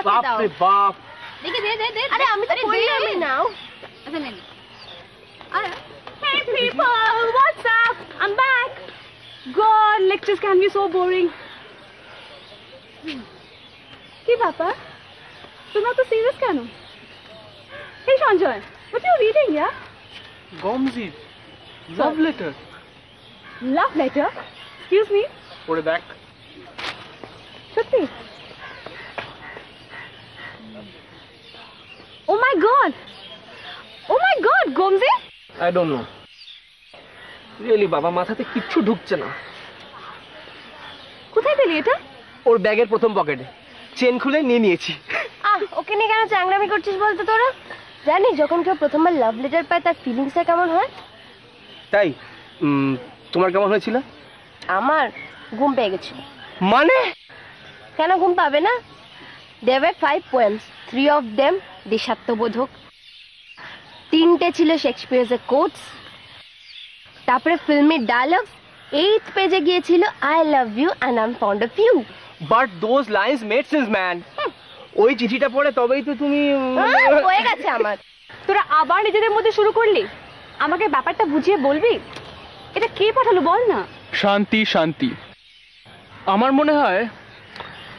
আমাকে দাও। বাপ রে বাপ। দেখে দে দে দে। আরে আমি তো বললাম নাও। আচ্ছা নে। আরে Hey people, what's up? I'm back. God, lectures can be so boring. কি ব্যাপার? তুমি তো সিরিয়াস কেন? Hey Sanjay, what are you reading, yeah? গমজির love letter. Love letter? Excuse me? পড়ে দেখ। সত্যি? Oh my God! Oh my God, Gomzi! I don't know. Really বাবা মাথাতে কিচ্ছু ঢুকছে না। কোথায় পেলি এটা? ওর ব্যাগের প্রথম পকেটে। চেন খুলে নিয়ে নিয়েছি। ওকে নিয়ে কেন চাংড়ামি করছিস বলতো তোরা? জানিস যখন কেউ প্রথমবার লাভ লেটার পায় তার ফিলিংসটা কেমন হয়? তাই তোমার কেমন হয়েছিল? আমার ঘুম পেয়ে গেছিল। মানে? কেন ঘুম পাবে না? There were 5 poems, 3 of them দেশাত্মবোধক, 3টে ছিল শেক্সপিয়ারের কোটস, তারপরে ফিল্মের ডায়লগস, 8th পেজে গিয়েছিল I love you and I'm fond of you. But those lines made sense, man. ওই চিঠিটা পড়ে তবেই তো তুমি হয়ে গেছে আমার। তোরা আবার নিজেদের মধ্যে শুরু করলি? আমাকে ব্যাপারটা বুঝিয়ে বলবি? এটা কে পাঠালো বল না। শান্তি শান্তি, আমার মনে হয়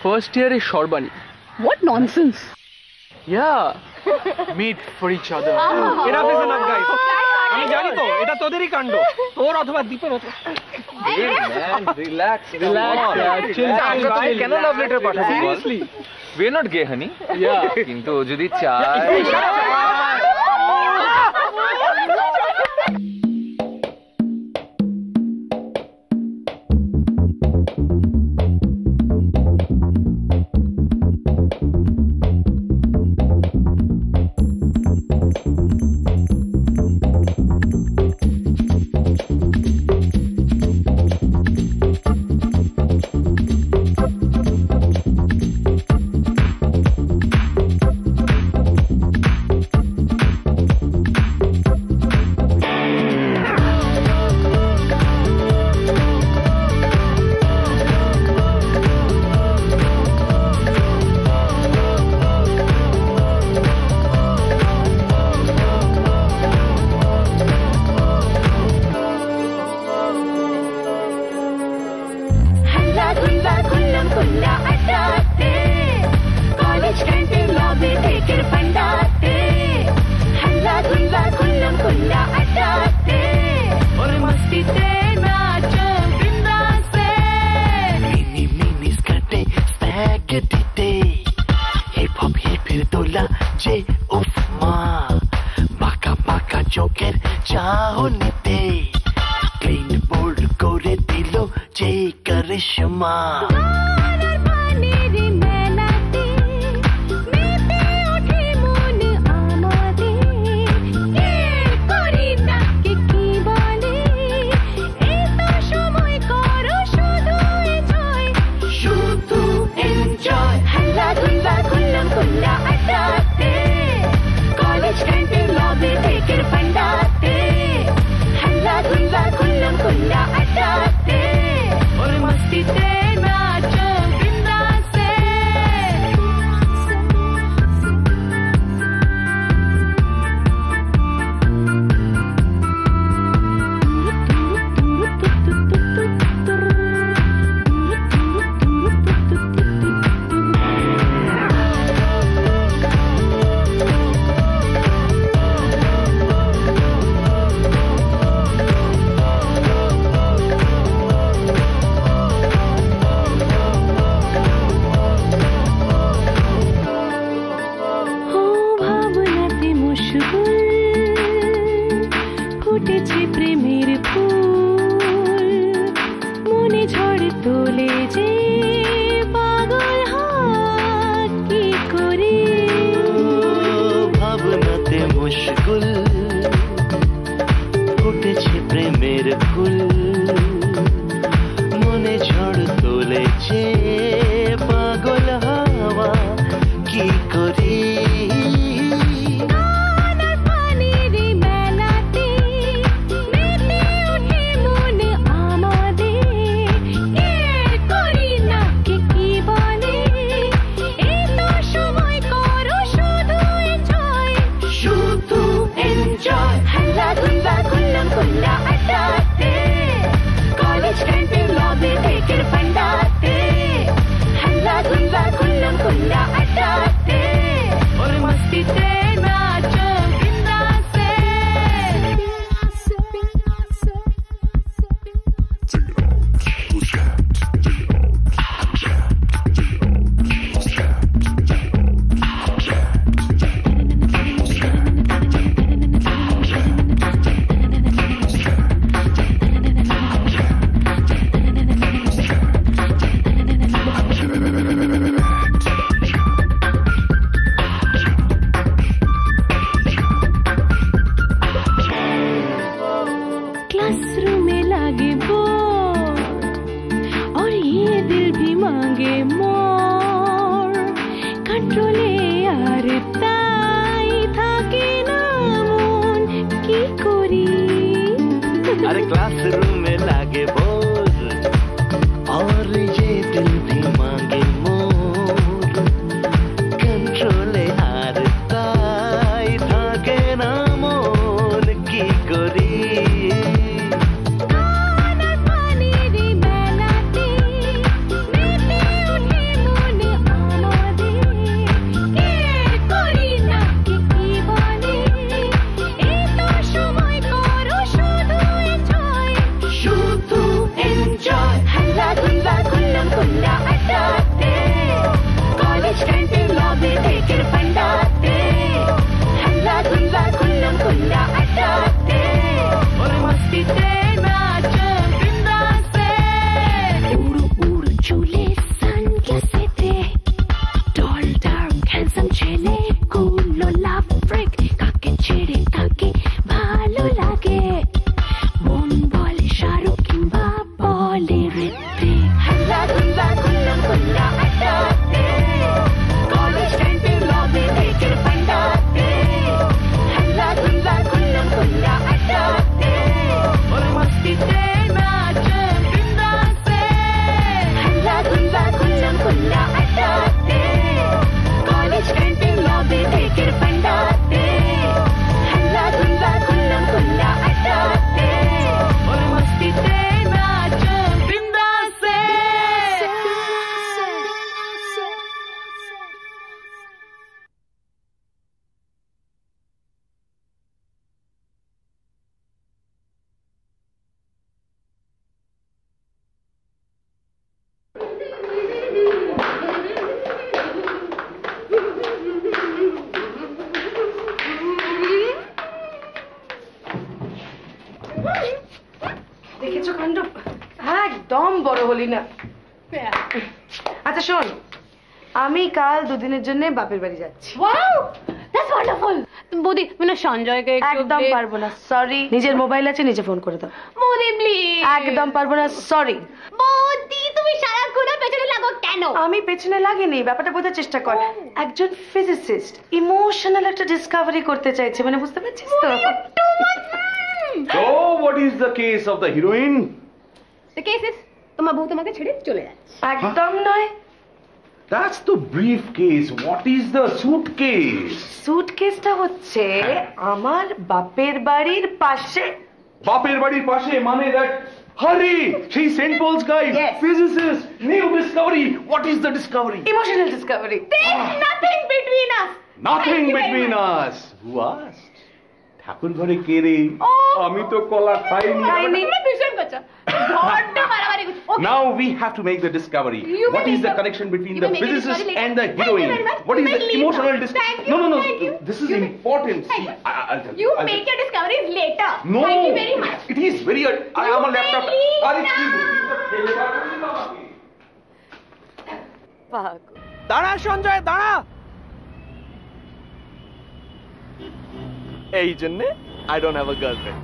ফার্স্ট ইয়ারে Sarbani. What nonsense! Yeah, meet for each other. Enough is enough, guys. আমি জানি তো এটা তোদেরই কাণ্ড, তোর অথবা দীপের মতো। Relax. কেন লাভ লেটার পাঠাবো? Seriously, we are not gay, honey. Yeah. কিন্তু যদি চাই সময় क्लासरूम में लागे बोर और ये दिल भी मांगे मोर कंट्रोले আর তাই থাকে না মন কি করি अरे क्लासरूम में लागे बोर और ये दिल भी मांगे मोर कंट्रोले हार ताई থাকে না মন কি করি দেখেছো কাণ্ড একদম বড় হলি না আচ্ছা শোন আমি কাল দুদিনের জন্য বাপের বাড়ি যাচ্ছি ওয়াও দ্যাটস ওয়ান্ডারফুল বৌদি মানে সঞ্জয়কে একদম পারবো না সরি নিজের মোবাইল আছে নিজে ফোন করে দাও বৌদি প্লিজ একদম পারবো না সরি বৌদি তুমি সারাক্ষণ পেছনে লাগো কেন আমি পেছনে লাগিনি ব্যাপারটা বোঝার চেষ্টা কর একজন ফিজিসিস্ট ইমোশনাল একটা ডিসকভারি করতে চাইছে মানে বুঝতে পারছিস তো So, what is the case of the heroine? The case is তোমার বউ তোমাকে ছেড়ে চলে যাচ্ছে একদম নয় That's the briefcase. What is the suitcase? সুটকেসটা হচ্ছে আমার বাপের বাড়ির পাশে বাপের বাড়ির পাশে মানে that Hurry! She's St. Paul's guy, Yes. physicist, new discovery. What is the discovery? Emotional Discovery nothing between us Nothing Thank you very between us. Who asked? ঠাকুর ঘরে কে রে? আমি তো কলা খাইনি। তোমরা ভীষণ বাচ্চা বড্ড মারামারি করছো Okay. Now we have to make the discovery. You What may is the make connection between you the may make a physicist discovery and the later. Thank you heroine? very much. What You is may the leave emotional now. discovery? Thank you. No. Thank you. This is You may- important. Thank See, you. I'll tell You I'll make tell your discoveries later No. Thank you very much It is very. I am a may laptop. leave আরে কি now. দাঁড়া সঞ্জয় দাঁড়া এই জন্যে I don't have a girlfriend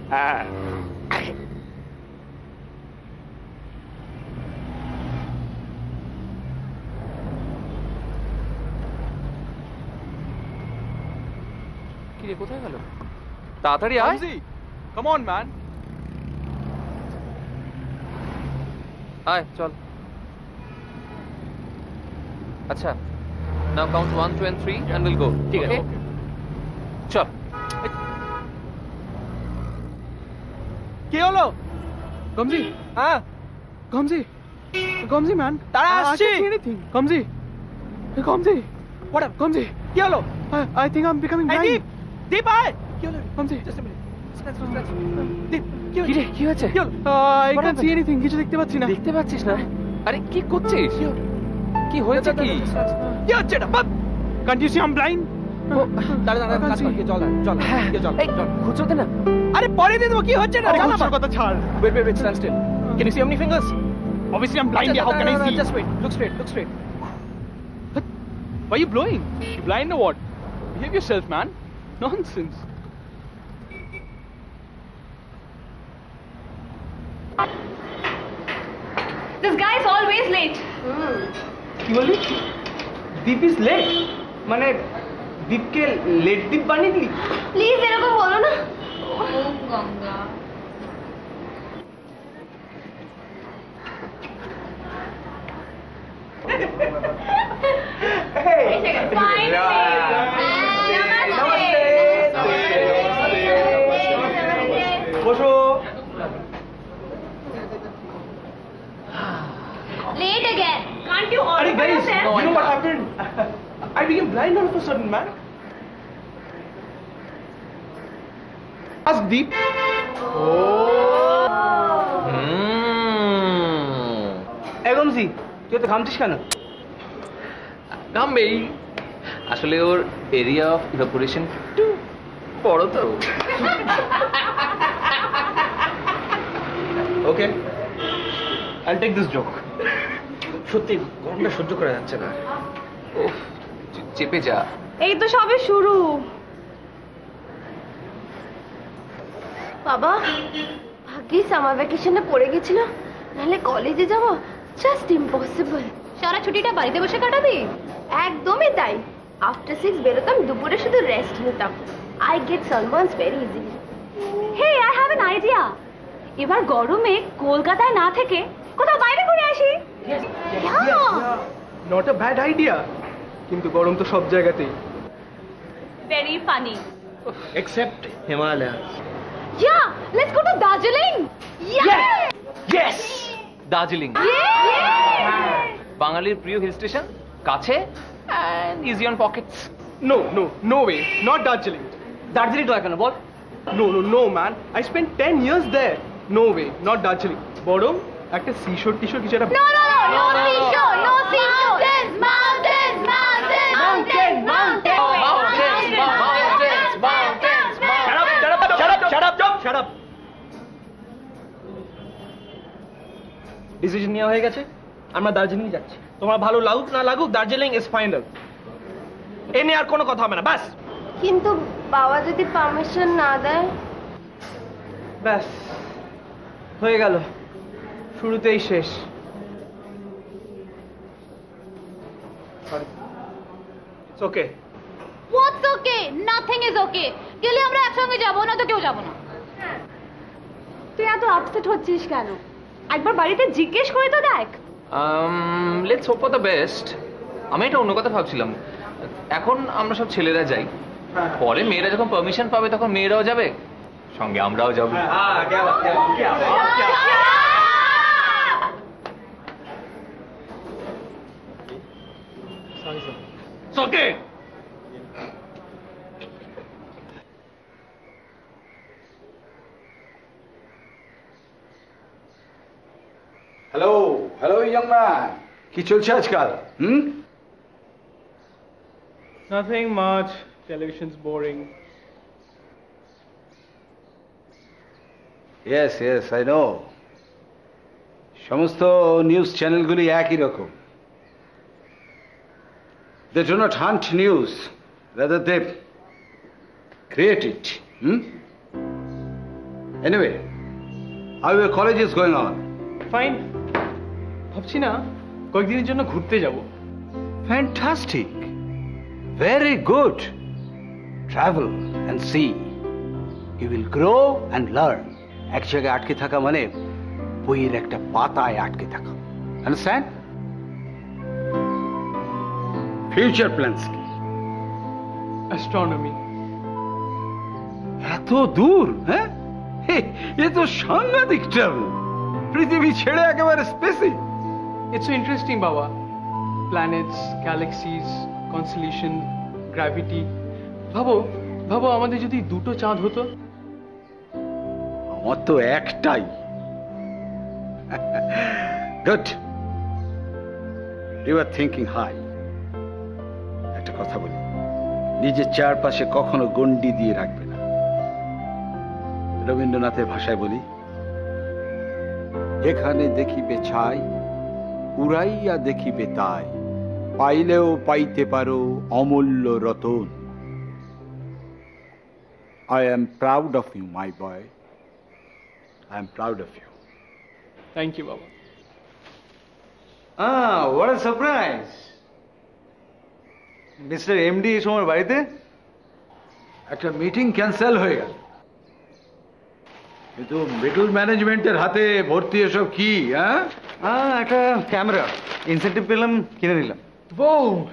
কি রে কোথায় গেল তাড়াতাড়ি আয় Come on man আয় চল আচ্ছা now count 1 2 and 3 and we'll go ঠিক আছে চল কি হলো Gamji, হ্যাঁ Gamji man. তারা I আসছে can't see anything. Gamji. Gamji. What up? Gamji. কি হলো I think I'm becoming এই blind. দীপ দীপ আয় কি হলো Gamji. Just a minute. দীপ কি রে কি হয়েছে কি হলো I can't see anything. কিছু দেখতে পাচ্ছি না। দেখতে পাচ্ছিস না আরে কি করছিস কি হয়েছে কি কি হচ্ছে এটা বাপ Can't you see I'm blind? দাঁড়া দাঁড়া কাজ কর চল চল চল এই খুঁজোতে না আরে পরে দিয়ে দেবো কি হচ্ছে না আরে জানা খুচরো কথা ছাড়। wait stand still can you see how many fingers Obviously I'm blind. How can I see? just wait look straight Why are you blowing? You blind or what? Behave yourself, man. Nonsense. This guy is always late. কি বললি? দীপ is late? মানে দীপকে late দীপ বানিয়ে দিলি? Please এরকম বলো না। বসো। Late again. Can't you order Hey for guys, yourself? you know what happened? I became blind all of a sudden, man. Ask Deep. এগমজি, তুই তো ঘামছিস কেন? ঘামবেই, আসলে ওর এরিয়া অফ ইভাপোরেশন একটু বড় তো। ওকে, I'll take this joke. সত্যি গরমটা সহ্য করা যাচ্ছে না। ওহ, চেপে যা। এই তো সবে শুরু। বাবা ভাগ্যিস সামার ভ্যাকেশনে পড়ে গেছিল, নাহলে কলেজে যাওয়া জাস্ট ইম্পসিবল। সারা ছুটিটা বাড়িতে বসে কাটাবি? একদমই তাই। আফটার 6 বেরোতাম, দুপুরে শুধু রেস্ট নিতাম। I get sunburns very easily. Hey, I have an idea. এবার গরমে কলকাতায় না থেকে কোথাও বাইরে ঘুরে আসি। নট আ ব্যাড আইডিয়া, কিন্তু গরম তো সব জায়গাতেই, very funny. Except Himalaya. Yeah, let's go to Darjeeling. Yes! Darjeeling, বাঙালির প্রিয় হিল স্টেশন, কাছে and easy on pockets. No way, not Darjeeling. Darjeeling to কেন বল? No man, I spent 10 years there. No way, not Darjeeling. বরং একটা seashore কিছু একটা No seashore, no seashore. Mountains. Shut up. Decision নেওয়া হয়ে গেছে, আমরা দার্জিলিং যাচ্ছি। তোমার ভালো লাগুক না লাগুক, দার্জিলিং ইজ ফাইনাল। এ নিয়ে আর কোনো কথা হবে না, ব্যাস। কিন্তু বাবা যদি পারমিশন না দেয়? ব্যাস হয়ে গেল, শুরুতেই শেষ। It's okay. What's okay? Nothing is okay. গেলে আমরা একসঙ্গে যাবো, না তো কেউ যাবো না। তুই এত আপসেট হচ্ছিস কেন? একবার বাড়িতে জিজ্ঞেস করে তো দেখ। Let's hope for the best. আমি এটা অন্য কথা ভাবছিলাম, এখন আমরা সব ছেলেরা যাই, পরে মেয়েরা যখন পারমিশন পাবে তখন মেয়েরাও যাবে, সঙ্গে আমরাও যাবো। ওকে। হ্যালো ইয়ং ম্যান, কি চলছে আজকাল? Nothing much. Television's boring. Yes, I know. সমস্ত নিউজ চ্যানেলগুলি একই রকম। They do not hunt news, rather they create it. Anyway, how your college is going on? Fine, ভাবছি না কয়েকদিনের জন্য ঘুরতে যাব। Fantastic. Very good. Travel and see. You will grow and learn. এক জায়গায় আটকে থাকা মানে বইয়ের একটা পাতায় আটকে থাকা। Understand? Future plans কি? অ্যাস্ট্রোনমি। এত দূর? হ্যাঁ, এ তো সাংঘাতিক ট্রাভেল। পৃথিবী ছেড়ে একেবারে স্পেসে। It's so interesting, বাবা। Planets, galaxies, constellation, gravity. ভাবো আমাদের যদি দুটো চাঁদ হতো। আমার তো একটাই। Good, you are thinking high. একটা কথা বলি, নিজের চারপাশে কখনো গণ্ডি দিয়ে রাখবে না। রবীন্দ্রনাথের ভাষায় বলি, যেখানে দেখিবে ছাই উড়াইয়া দেখিবে তাই, পাইলেও পাইতে পারো অমূল্য Ratan. I am proud of you, my boy. I am proud of you. Thank you, Baba. What a surprise. Mister MD এই সময় বাড়িতে? একটা মিটিং ক্যান্সেল হয়ে গেল, কিন্তু মিডল ম্যানেজমেন্টের হাতে ভর্তি এসব কি? একটা ক্যামেরা ইনসেন্টিভ পেলাম, কিনে নিলাম। वो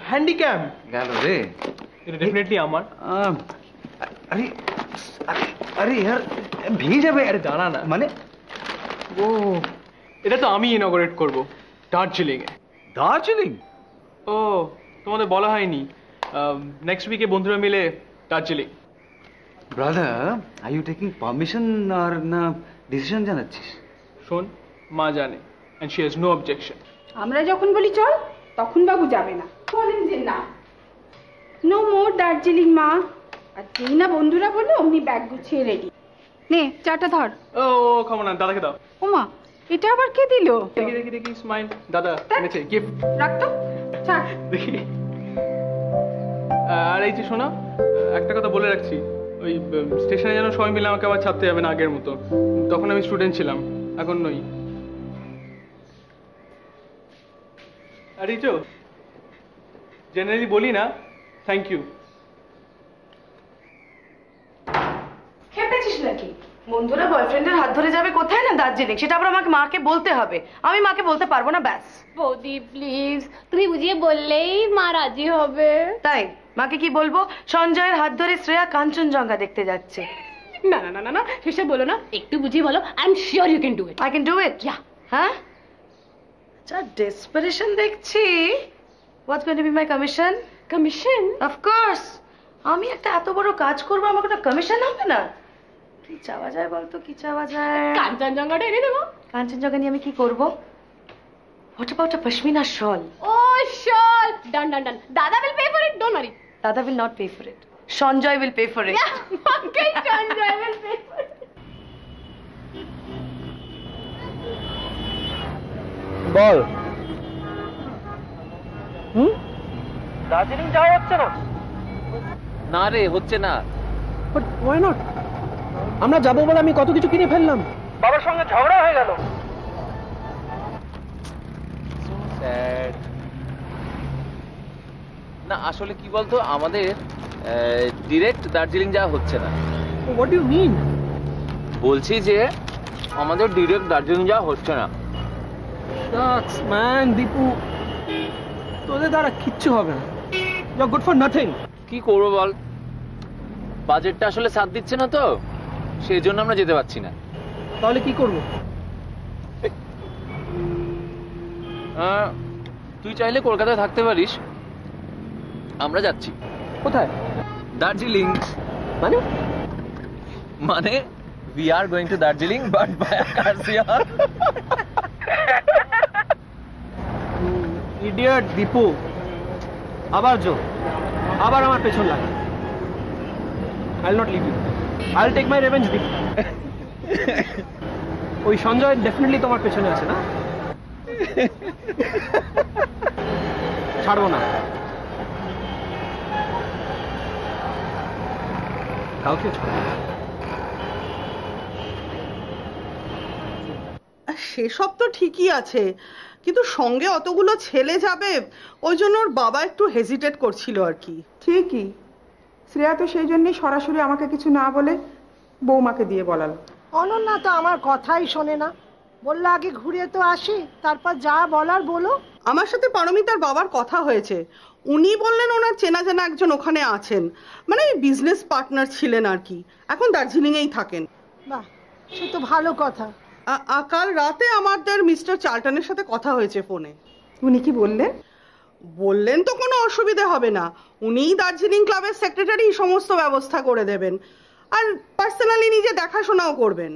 হ্যান্ডিক্যাম গেল রে। এটা ডেফিনেটলি আমার। আরে আরে আরে यार ভেঙে যাবে। আরে দাঁড়া না, মানে ও এটা তো আমি ইনঅগারেট করব দার্জিলিং এ। দার্জিলিং? ও তোমাদের বলা হয়নি, নেক্সট উইকে বন্ধুরা মিলে Darjeeling. Brother, are you taking permission আর না ডিসিশন জানাচ্ছিস? শোন, মা জানে and she has no objection. আমরা যখন বলি চল তখন বাবু যাবে না, বলেন যে না, নো মোর দার্জিলিং মা। আর যেই না বন্ধুরা বললো অমনি ব্যাগ গুছিয়ে রেডি। নে চাটা ধর। ও খাবো না, দাদাকে দাও। ওমা, এটা আবার কে দিল? দেখি দেখি দেখি, স্মাইল। দাদা এনেছে গিফট। রাখতো চা। দেখি। আর এই যে শোনো, একটা কথা বলে রাখছি, ওই স্টেশনে যেন সবাই মিলে আমাকে আবার ছাড়তে যাবে না আগের মতো। তখন আমি স্টুডেন্ট ছিলাম, এখন নই। আর এই তো জেনারেলি বলি না থ্যাংক ইউ। খেপেছিস নাকি? বন্ধুরা বয়ফ্রেন্ডের হাত ধরে যাবে কোথায় না দার্জিলিং, সেটা আবার আমাকে মাকে বলতে হবে। আমি মাকে বলতে পারবো না, ব্যাস। বৌদি প্লিজ, তুমি বুঝিয়ে বললেই মা রাজি হবে। তাই মাকে কি বলবো? সঞ্জয়ের হাত ধরে শ্রেয়া কাঞ্চনজঙ্ঘা দেখতে যাচ্ছে। না না না না না, সেসব বলো না, একটু বুঝিয়ে বলো। I am sure you can do it. I can do it. হ্যাঁ, যা ডেসপারেশন দেখছি। What's going to be my commission? Commission? Of course. আমি একটা এত বড় কাজ করবো, আমাকে একটা কমিশন হবে না? কি চাওয়া যায় বলতো, কি চাওয়া যায়? কাঞ্চনজঙ্ঘাটা এনে দেবো। কাঞ্চনজঙ্ঘা নিয়ে আমি কি করব? হোয়াট অ্যাবাউট আ পশমিনা শল? ও শল, ডান ডান ডান। দাদা will pay for it, don't worry. দাদা will not pay for it. Sanjay will pay for it. Yeah, okay, Sanjay will pay for it. বল। দার্জিলিং যাওয়া হচ্ছে না? না রে, হচ্ছে না। But why not? আমরা যাবো বলে আমি কত কিছু কিনে ফেললাম, বাবার সঙ্গে ঝগড়া হয়ে গেল। না আসলে কি বলতো, আমাদের ডিরেক্ট দার্জিলিং যাওয়া হচ্ছে না। What do you mean? বলছি যে আমাদের ডিরেক্ট দার্জিলিং যাওয়া হচ্ছে না। Shucks, man, দীপু, তোদের দ্বারা কিচ্ছু হবে না। You're good for nothing. কি করবো বল, বাজেটটা আসলে সাথ দিচ্ছে না তো, সেই জন্য আমরা যেতে পারছি না। তাহলে কি করবো? তুই চাইলে কলকাতায় থাকতে পারিস, আমরা যাচ্ছি। কোথায়? দার্জিলিং। মানে? মানে we are going to Darjeeling but by a car here. Idiot Dipu, আবার আবার আমার পেছন লাগে। I'll not leave you. I'll take my revenge, Dipu. ওই সঞ্জয় ডেফিনেটলি তোমার পেছনে আছে না? ছাড়বো না কাউকে, ছাড়বো না। সেসব তো ঠিকই আছে, কিন্তু সঙ্গে অতগুলো ছেলে যাবে, ওই জন্য ওর বাবা একটু হেজিটেট করছিল আর কি। ঠিকই, শ্রেয়া তো সেই জন্যই সরাসরি আমাকে কিছু না বলে বৌমাকে দিয়ে বলালো। অনন্যা তো আমার কথাই শোনে না, বললো আগে ঘুরে তো আসি, তারপর যা বলার বলো। আমার সাথে পারমিতার বাবার কথা হয়েছে, উনি বললেন ওনার চেনা জানা একজন ওখানে আছেন, মানে বিজনেস পার্টনার ছিলেন আর কি, এখন দার্জিলিংয়েই থাকেন। বাহ, সে তো ভালো কথা। কাল রাতে আমাদের মিস্টার চার্লটনের সাথে কথা হয়েছে ফোনে। উনি কি বললেন? বললেন তো কোনো অসুবিধে হবে না, উনিই দার্জিলিং ক্লাবের সেক্রেটারি, সমস্ত ব্যবস্থা করে দেবেন, আর পার্সোনালি নিজে দেখাশোনাও করবেন।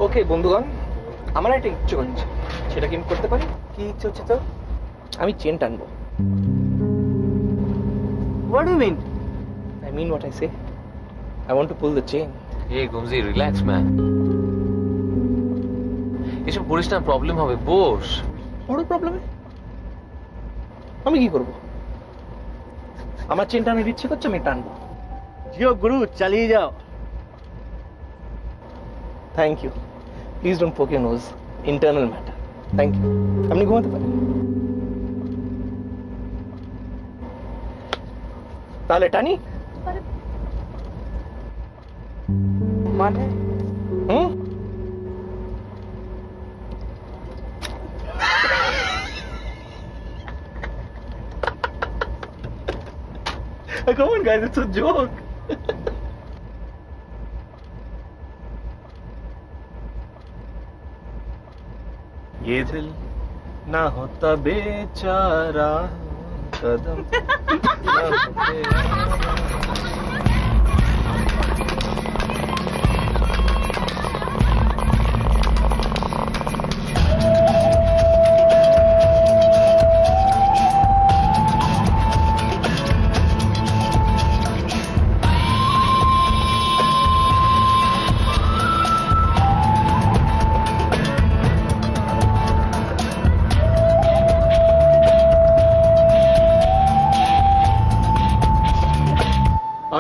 ওকে বন্ধুগণ, আমার একটা ইচ্ছে হচ্ছে, সেটা কি আমি করতে পারি? কি ইচ্ছে হচ্ছে তো? আমি চেন টানবো। What do you mean? I mean what I say. I want to pull the chain. Hey Gumzi, relax man. এসব করিস না, প্রবলেম হবে, বস। বড় প্রবলেম? আমি কি করব? আমার চেন টানার ইচ্ছে করছে, আমি টানবো। জিও গুরু, চালিয়ে যাও। Thank you. Please don't poke your nose, internal matter. Thank you. আপনি ঘুমাতে পারেন। তাহলে টানি? মানে Come on guys, it's a joke. ये दिल ना होता बेचारा कदम ना होते।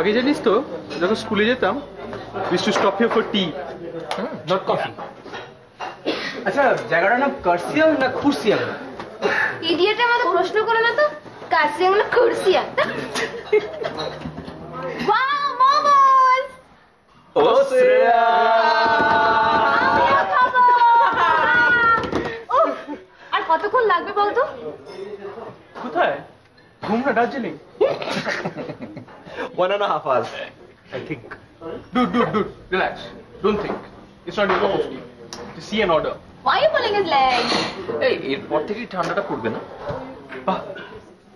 আগে জানিস তো যখন স্কুলে যেতাম we used to stop here for tea, not coffee. আচ্ছা, জায়গাটার নাম কার্সিয়াল না খুরসিয়াল? ইডিয়েটের মতো প্রশ্ন করে না তো, কার্সিয়াং না খুরসিয়াং? ওয়াও, মোমোস! ও শ্রেয়া! আর কতক্ষণ লাগবে বলতো? কোথায়? ঘুমনা Darjeeling? 1.5 hours, I think. Dude, relax. Don't think. It's not your cup of tea. Just see an order. Why are you pulling his leg? এই এরপর থেকে ঠান্ডাটা পড়বে না?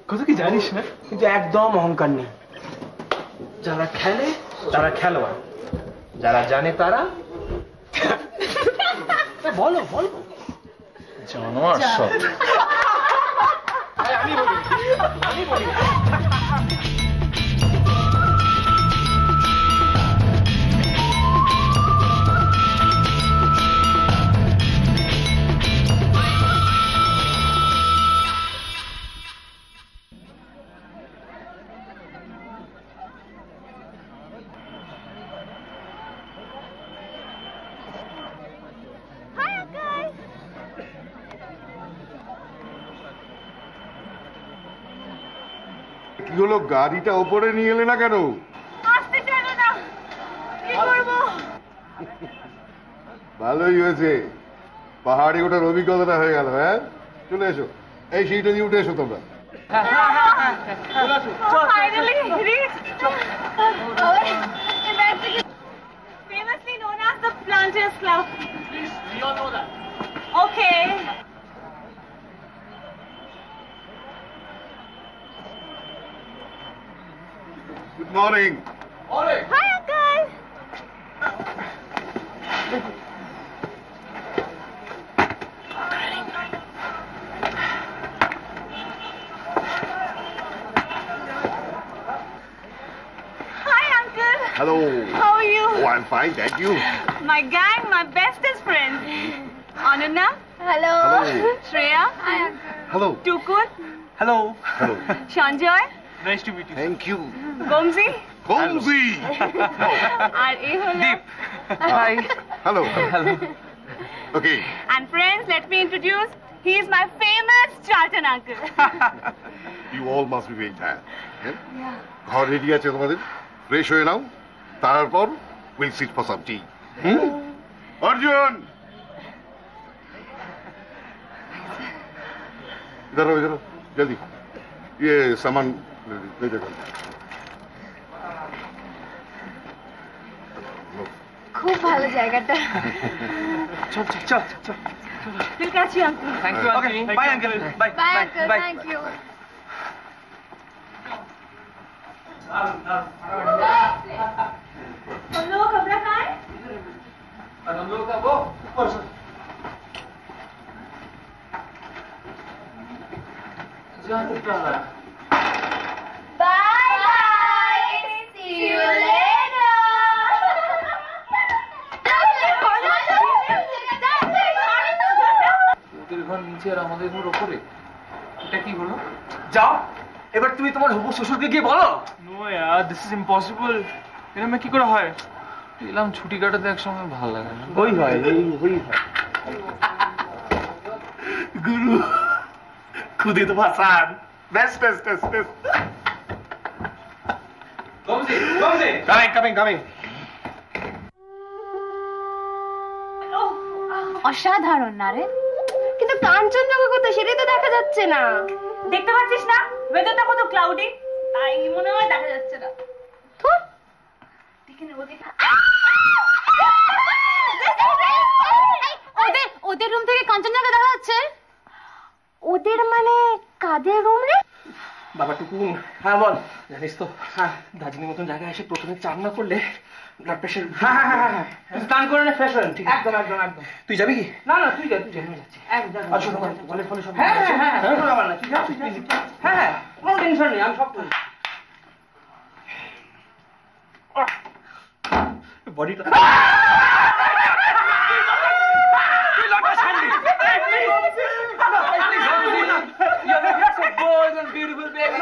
কত কি জানিস না? কিন্তু একদম অহংকার নেই। যারা খেলে তারা খেলোয়াড়, যারা জানে তারা বলো বলো জানোয়ার সব। আমি বলি কি হলো, গাড়িটা ওপরে নিয়ে এলে না কেন? ভালোই হয়েছে, পাহাড়ি ওঠার অভিজ্ঞতাটা হয়ে গেল। হ্যাঁ, চলে এসো, এই সিঁড়িটা দিয়ে উঠে এসো তোমরা। Famously known as the Planters Club. We all know that. Okay. Good morning. Hi, Uncle. Hi, Uncle. Hello. How are you? Oh, I'm fine, thank you. My gang, my bestest friends. Ananya. Hello. Hello. Shreya. Hi, Uncle. Hello. Tukul. Hello. Hello. Sanjoy. Nice to meet you. Thank you. Gomzi. Gomzi. আর এই হলো Deep. Hi. Hello. Hello. Okay. And friends, let me introduce. He is my famous Charlton uncle. You all must be very tired. Yeah? ঘর ready আছে তোমাদের, fresh হয়ে নাও, তারপর we'll sit for some tea. Arjun, इधर आओ, जल्दी ये सामान ले जाओ। খুব ভালো জায়গাটা। চল চল চল চল। We'll catch you, uncle. Thank you, Okay, Auntie. bye uncle. Bye. Bye, uncle. Thank you. हम लोग कमरा कहाँ है? हम लोग का वो ऊपर से। Bye, bye. See you later. ওদের ঘর নিচে আর আমাদের ঘর ওপরে, এটা কি হলো? যাও এবার তুমি তোমার হবু শ্বশুরকে গিয়ে বলো। নো यार दिस इज इम्पॉसिबल। এরকম কি করে হয়? এলাম ছুটি কাটাতে একসময় ভালো লাগে না। ওই হয় ওই হয়। গুরু খুদে তো ভাসান best best best best. Coming অসাধারণ না রে? কিন্তু কাঞ্চনজঙ্ঘা কোথায় সেটাই তো দেখা যাচ্ছে না। দেখতে পাচ্ছিস না ওয়েদারটা কত ক্লাউডি, তাই মনে হয় দেখা যাচ্ছে না। ওদের রুম থেকে কাঞ্চনজঙ্ঘা দেখা যাচ্ছে। ওদের মানে কাদের রুম রে? বাবা টুকুন, হ্যাঁ বল। জানিস তো দার্জিলিং মতন জায়গায় এসে প্রথমে চান না করলে ব্লাড প্রেশার। হ্যাঁ স্নান করে না ফ্রেশ হন। ঠিক একদম একদম একদম। তুই যাবি কি? না তুই যা আমি যাচ্ছি। একদম আচ্ছা বলে ফলে সব। হ্যাঁ কোনো ব্যাপার না, তুই যা হ্যাঁ কোনো টেনশন নেই, আমি সব করি। বডিটা beautiful baby.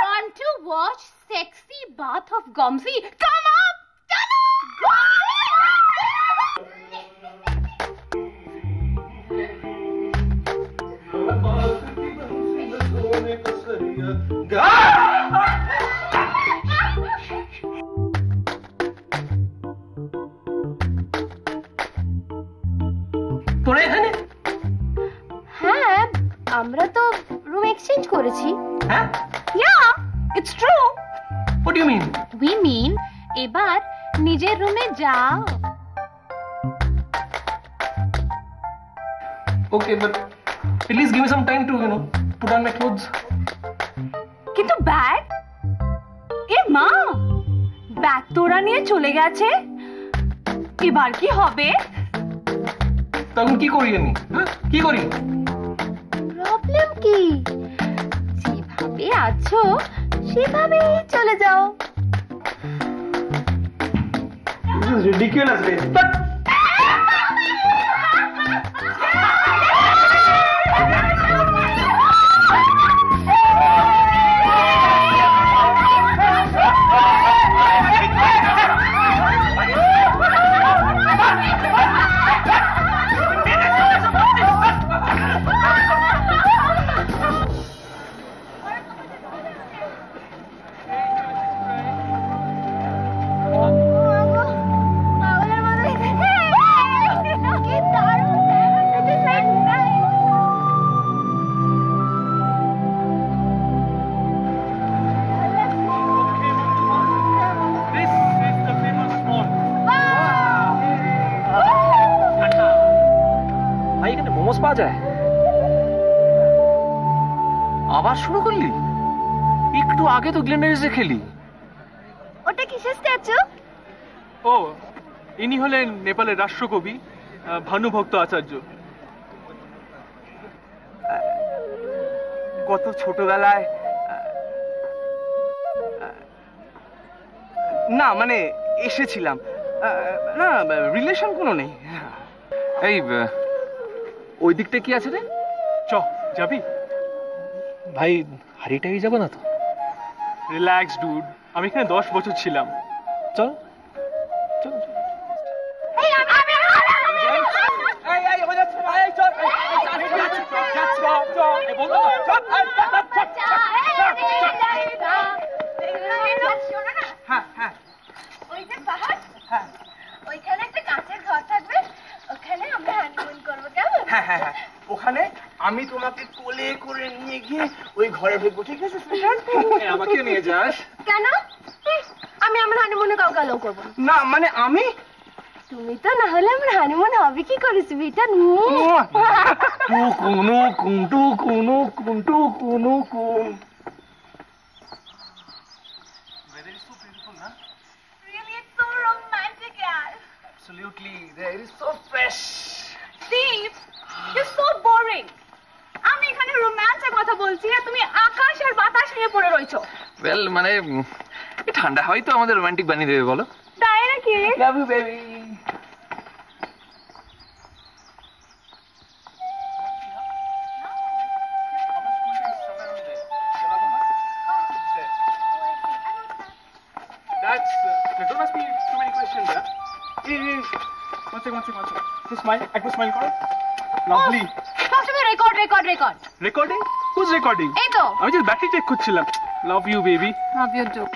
Want to watch sexy bath of Gomsi? Come up! তোরা এখানে? হ্যাঁ আমরা তো রুম এক্সচেঞ্জ করেছি। হ্যাঁ Yeah, it's true. What do you mean? We mean এবার নিজের রুমে যাও। Okay, but at least give me some time to, put on my clothes. কিন্তু ব্যাগ, এ মা ব্যাগ তোরা নিয়ে চলে গেছে, এবার কি হবে? তখন কি করি আমি? কি করি? প্রবলেম কি? যেভাবে আছো সেভাবেই চলে যাও। This is ridiculous, man. আবার শুরু করলি? একটু আগে তো গ্লেনারিজে খেলি। ওটা কিসের স্ট্যাচু? ও ইনি হলেন নেপালের রাষ্ট্রকবি ভানুভক্ত আচার্য। কত ছোটবেলায় না মানে এসেছিলাম, না রিলেশন কোনো নেই। এই ওই দিকটা কি আছে রে? যাবি? ভাই হারিটাই যাবো না তো? রিল্যাক্স ডুড, আমি এখানে 10 বছর ছিলাম। চল ওইখানে একটা কাঁচের ঘর থাকবে, ওখানে আমরা হানিমুন করবো, কেমন? হ্যাঁ ওখানে আমি তোমাকে কোলে করে নিয়ে গিয়ে ওই ঘরে ঢুকবো, ঠিক আছে? আমাকে নিয়ে যাস? কেন? আমি আমার হানিমুনে কাউকে অ্যালাউ করবো না। মানে আমি? তুমি তো না হলে আমার হানিমুন হবে কি করে সুইটা? Absolutely, there is so fresh. Steve, you're so boring. আমি এখানে রোম্যান্সের কথা বলছি আর তুমি আকাশ আর বাতাস নিয়ে পড়ে রইছো। ওয়েল মানে ঠান্ডা হাওয়াই তো আমাদের রোমান্টিক বানিয়ে দেবে বলো। তাই নাকি? Love you baby. Don't ask me too many questions. Hey, one second. Just smile. Act smile karo. Lovely. সবসময় রেকর্ড। Recording? Who's recording? এই তো। আমি just battery check করছিলাম. Love you, baby. Love you too.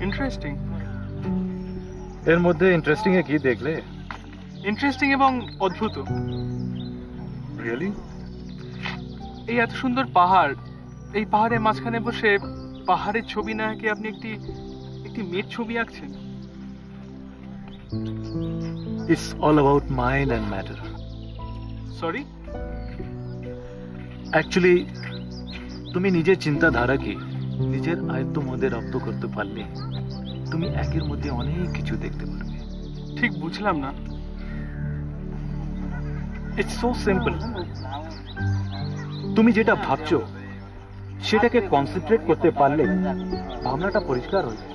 Interesting. এর মধ্যে interesting এ কি দেখলে? Interesting এবং অদ্ভুত। রিয়েলি? এই এত সুন্দর পাহাড়, এই পাহাড়ের মাঝখানে বসে পাহাড়ের ছবি না এঁকে আপনি একটি মেয়ের ছবি আঁকছেন। It's all about mind and matter. Sorry? Actually, তুমি নিজের চিন্তাধারাকে নিজের আয়ত্ত মধ্যে রপ্ত করতে পারলে তুমি একের মধ্যে অনেক কিছু দেখতে পারবে। ঠিক বুঝলাম না। It's so simple. তুমি যেটা ভাবছো সেটাকে কনসেন্ট্রেট করতে পারলে ভাবনাটা পরিষ্কার হয়ে যায়।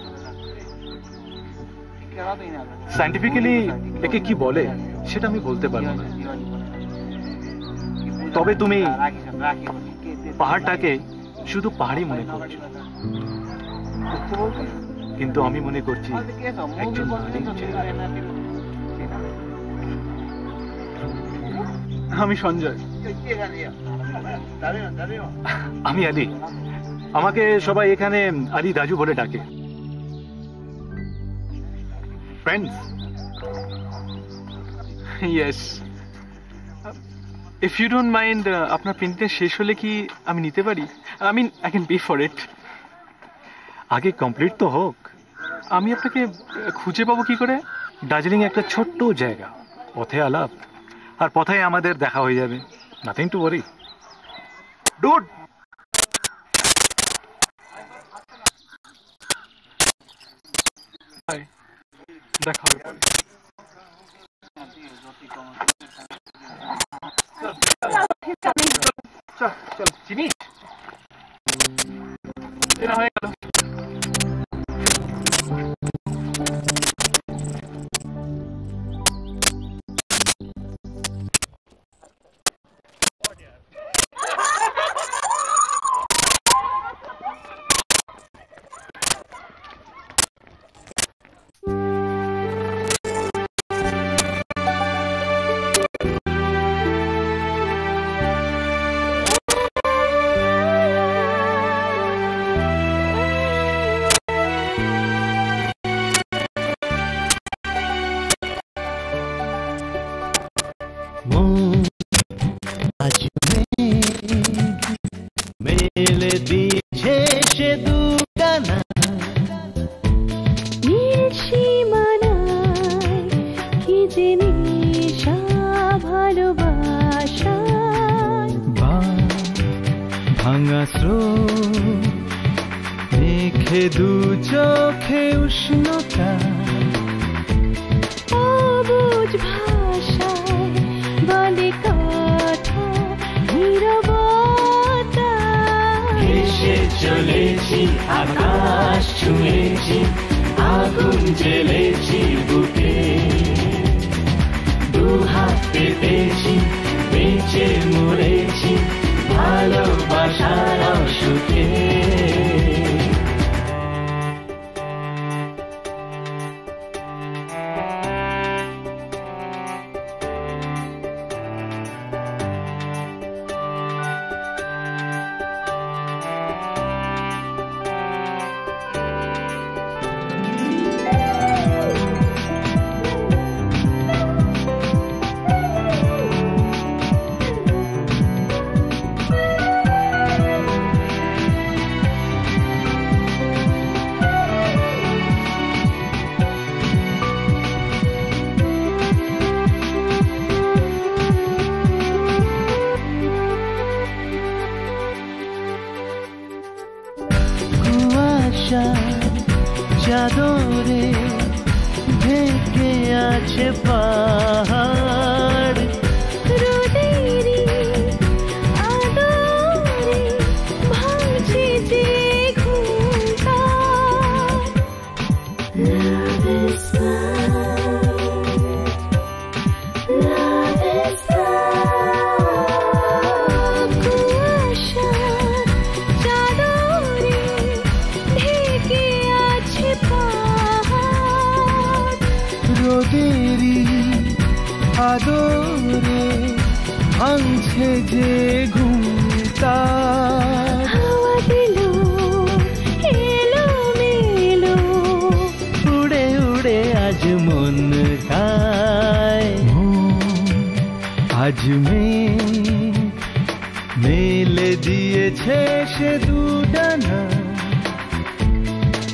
সায়েন্টিফিক্যালি একে কি বলে সেটা আমি বলতে পারবো না, তবে তুমি পাহাড়টাকে শুধু পাহাড়ই মনে করছো, কিন্তু আমি মনে করছি একজন মালিক চেহারা। আমি সঞ্জয়। আমি আলী। আমাকে সবাই এখানে আলী রাজু বলে ডাকে। Friends? Yes. If you don't mind, আপনার পেন্টিংটা শেষ হলে কি আমি নিতে পারি? I mean I can pay for it. আগে কমপ্লিট তো হোক। আমি আপনাকে খুঁজে পাবো কি করে? দার্জিলিং একটা ছোট্ট জায়গা, পথে আলাপ, আর পথে আমাদের দেখা হয়ে যাবে। Nothing to worry. ডুড, দেখা হবে পরে। চল চিনি হয়ে গেল। মেলে দিয়েছে সে দুখানা নীল সীমানায়, কি জিনিস ভালোবাসা, ভাঙা স্রোত মেখে দু চোখে উষ্ণতা, অবুঝ ভাষায় বলে কথা নীরবতা। এসে চলেছি, আকাশ ছুঁয়েছি, আগুন জ্বেলেছি বুকে, দুহাত পেতেছি, বেঁচে মরেছি ভালোবাসার সুখে। কুয়াশা চাদরে ঢেকে আছে পাহাড় রোদেরই আদরে ভাঙছে যে ঘুমটা Love is কুয়াশা চাদরে ঢেকে আছে পাহাড় রোদেরই আদরে ভাঙছে যে ঘুমটা হাওয়া দিল এলো মেলো উড়ে উড়ে আজ মন গায় আজ মেলে দিয়েছে সে দুডানা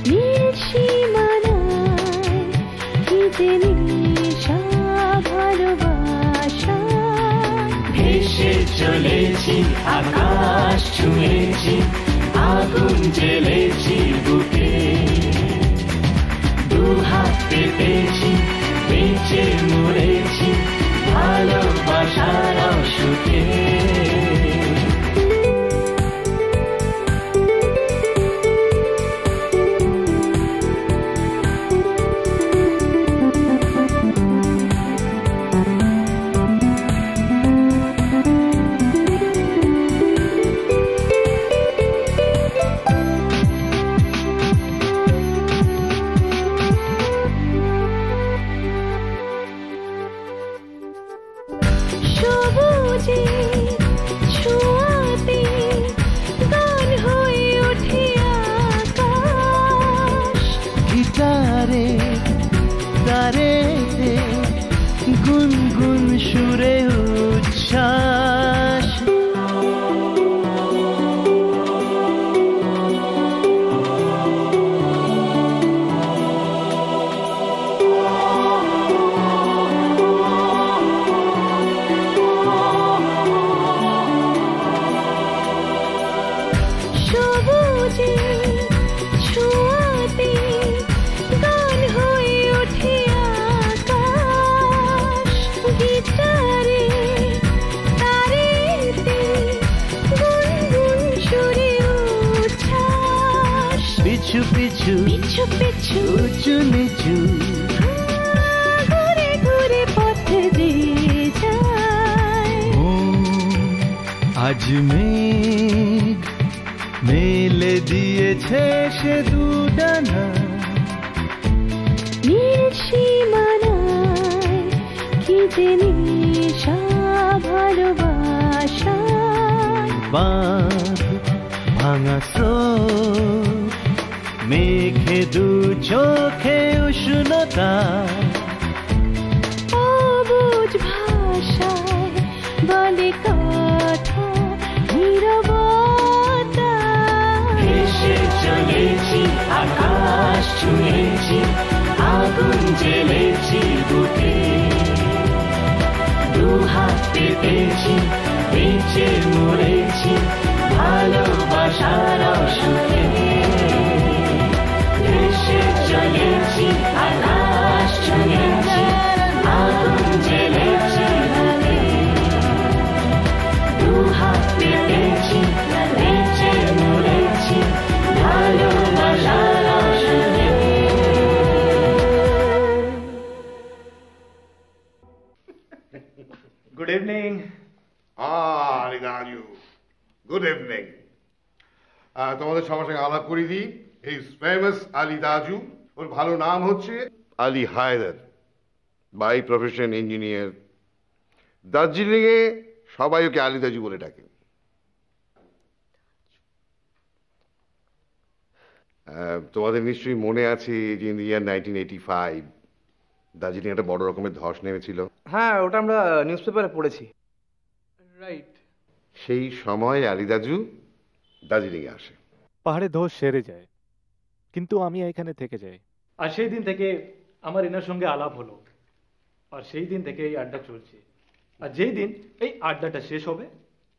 নীল সীমানায় কি যে নেশা ভালোবাসা ভেসে চলেছি আকাশ ছুঁয়েছি আগুন জ্বেলেছি বুকে দুহাত পেতেছি বেঁচে মরেছি ভালোবাসার সুখে সবুজে ছোঁয়াতে গান হয়ে ওঠে আকাশ গিটারে তারেতে গুনগুন সুরে উচ্ছ্বাস সবুজে ছোঁয়াতে গান হয়ে ওঠে আকাশ গিটারে তারেতে গুনগুন সুরে উচ্ছ্বাস পিছু পিছু পিছু পিছু উঁচু নিচু ঘুরে ঘুরে পথ দিয়ে যায় আজ মেলে দিয়েছে সে দুডানা নীল সীমানায় কি যে নেশা ভালোবাসা বাঁধ ভাঙা স্রোত মেঘে দু চোখে উষ্ণতা অবুঝ ভাষায় বলে কথা নীরবতা ভেসে চলেছি আকাশ ছুঁয়েছি আগুন জ্বেলেছি বুকে দুহাত পেতেছি বেঁচে মরেছি ভালোবাসার সুখে ভেসে চলেছি আকাশ ছুঁয়েছি আগুন জ্বেলেছি বুকে দুহাত পেতেছি বেঁচে মরেছি ভালোবাসার সুখে Good evening. Rigalu. Good evening. তোমাদের সবার সঙ্গে আলাপ করে দিই এই ফেমাস আলী দাজু ওর ভালো নাম হচ্ছে Ali Haidar by profession engineer দার্জিলিংয়ে সবাই ওকে আলী দাজু বলে ডাকে তোমাদের নিশ্চয়ই মনে আছে যে ইন ইয়ার 1985 দার্জিলিং একটা বড় রকমের ধস নেমেছিল হ্যাঁ ওটা আমরা নিউজ পেপারে পড়েছি রাইট সেই সময় আলী দাজু দার্জিলিংয়ে আসে পাহাড়ে ধস সেরে যায় কিন্তু আমি এখানে থেকে যাই আর সেই দিন থেকে আমার এনার সঙ্গে আলাপ হলো আর সেই দিন থেকে এই আড্ডা চলছে আর যেই দিন এই আড্ডাটা শেষ হবে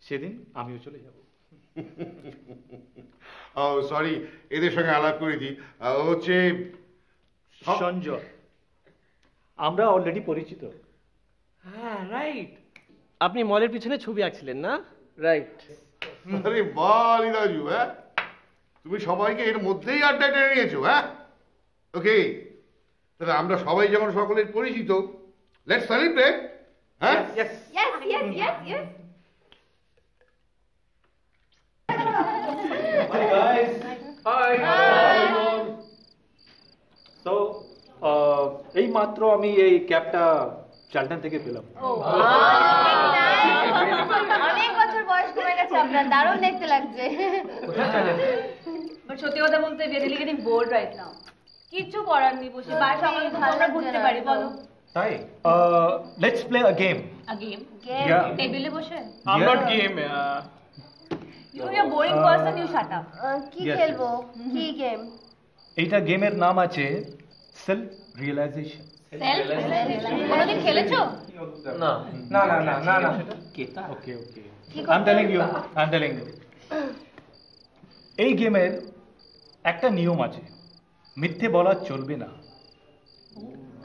সেদিন আমিও চলে যাব ও সরি, এদের সঙ্গে আলাপ করে দিই। ও হচ্ছে সঞ্জয়। আমরা অলরেডি পরিচিত। হ্যাঁ রাইট, আপনি মলের পিছনে ছবি আঁকছিলেন না? রাইট। আরে বাহ দাজু, হ্যাঁ তুমি সবাইকে এর মধ্যেই আড্ডা টেনে নিয়েছো। হ্যাঁ ওকে, তাহলে আমরা সবাই যখন সকলের পরিচিত, লেটস সেলিব্রেট। হ্যাঁ Yes, yes, yes, yes. Hi guys. Hi. So, এই মাত্র আমি এই ক্যাপটা চালটন থেকে পেলাম। অনেক বছর বয়স কমে গেছে আপনার, দারুণ দেখতে লাগছে। বাট সত্যি কথা বলতে we are really getting bored right now. কিচ্ছু করার নেই, বসে বাইরে আমরা ঘুরতে পারি, বলো। তাই let's play a game. A game? Yeah. টেবিলে বসে? I'm not game. You're a boring person, you shut up. কি Yes. খেলবো? কি গেম? এইটা গেমের নাম আছে সেলফ রিয়েলাইজেশন। কোনোদিন খেলেছো? না না না না না না। ওকে ওকে, I'm telling you. এই গেমের একটা নিয়ম আছে, মিথ্যে বলা চলবে না।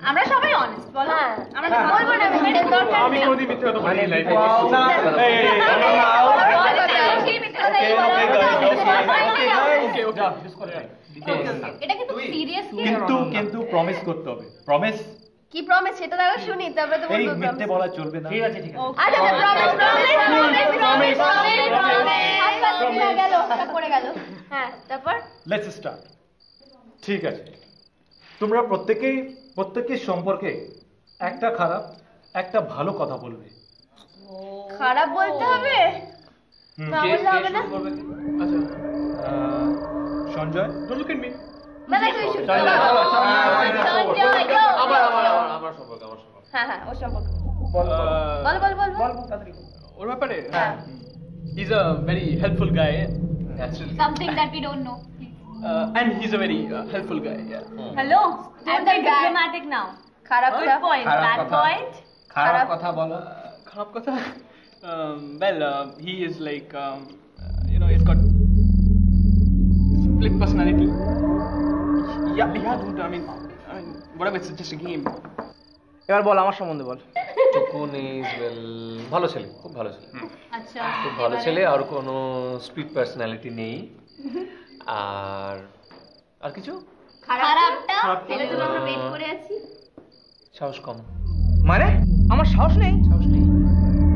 আমরা সবাই অনেস্ট, বলো। আমরা বলবো না, আমি কোনোদিন মিথ্যে কথা বলি না। এটা কিন্তু সিরিয়াস কিন্তু প্রমিস করতে হবে। প্রমিস কি প্রমিস সেটা তো আগে শুনি, তারপরে তো এই বলবো মিথ্যে বলা চলবে না। ঠিক আছে ঠিক আছে। আচ্ছা প্রমিস গেল, ওটা পড়ে গেল। হ্যাঁ, তারপর লেটস স্টার্ট। ঠিক আছে, তোমরা প্রত্যেকের সম্পর্কে একটা খারাপ একটা ভালো কথা বলবে। খারাপ বলতে হবে না, বললে হবে না। আচ্ছা Sanjay, don't look at me. দাদা তুই শুন। আমার সম্পর্কে হ্যাঁ হ্যাঁ, ওর সম্পর্কে বল। ওর ব্যাপারে he's a very helpful guy, naturally. something that we don't know. And he's a very helpful guy, yeah. Hello, don't be diplomatic now. খারাপটা Good point, bad point. খারাপ কথা বলো। খারাপ কথা? Well, he is like, he's got split personality. Yeah, dude, I mean, whatever, it's just a game. এবার বল, আমার সম্বন্ধে বল। টুকুন is well, ভালো ছেলে, খুব ভালো ছেলে। আচ্ছা, খুব ভালো ছেলে, আর কোনো স্পিড পার্সোনালিটি নেই। আর কিছু খারাপটা ফেলে তো আমরা ওয়েট করে আছি। সাহস কম। মানে আমার সাহস নেই?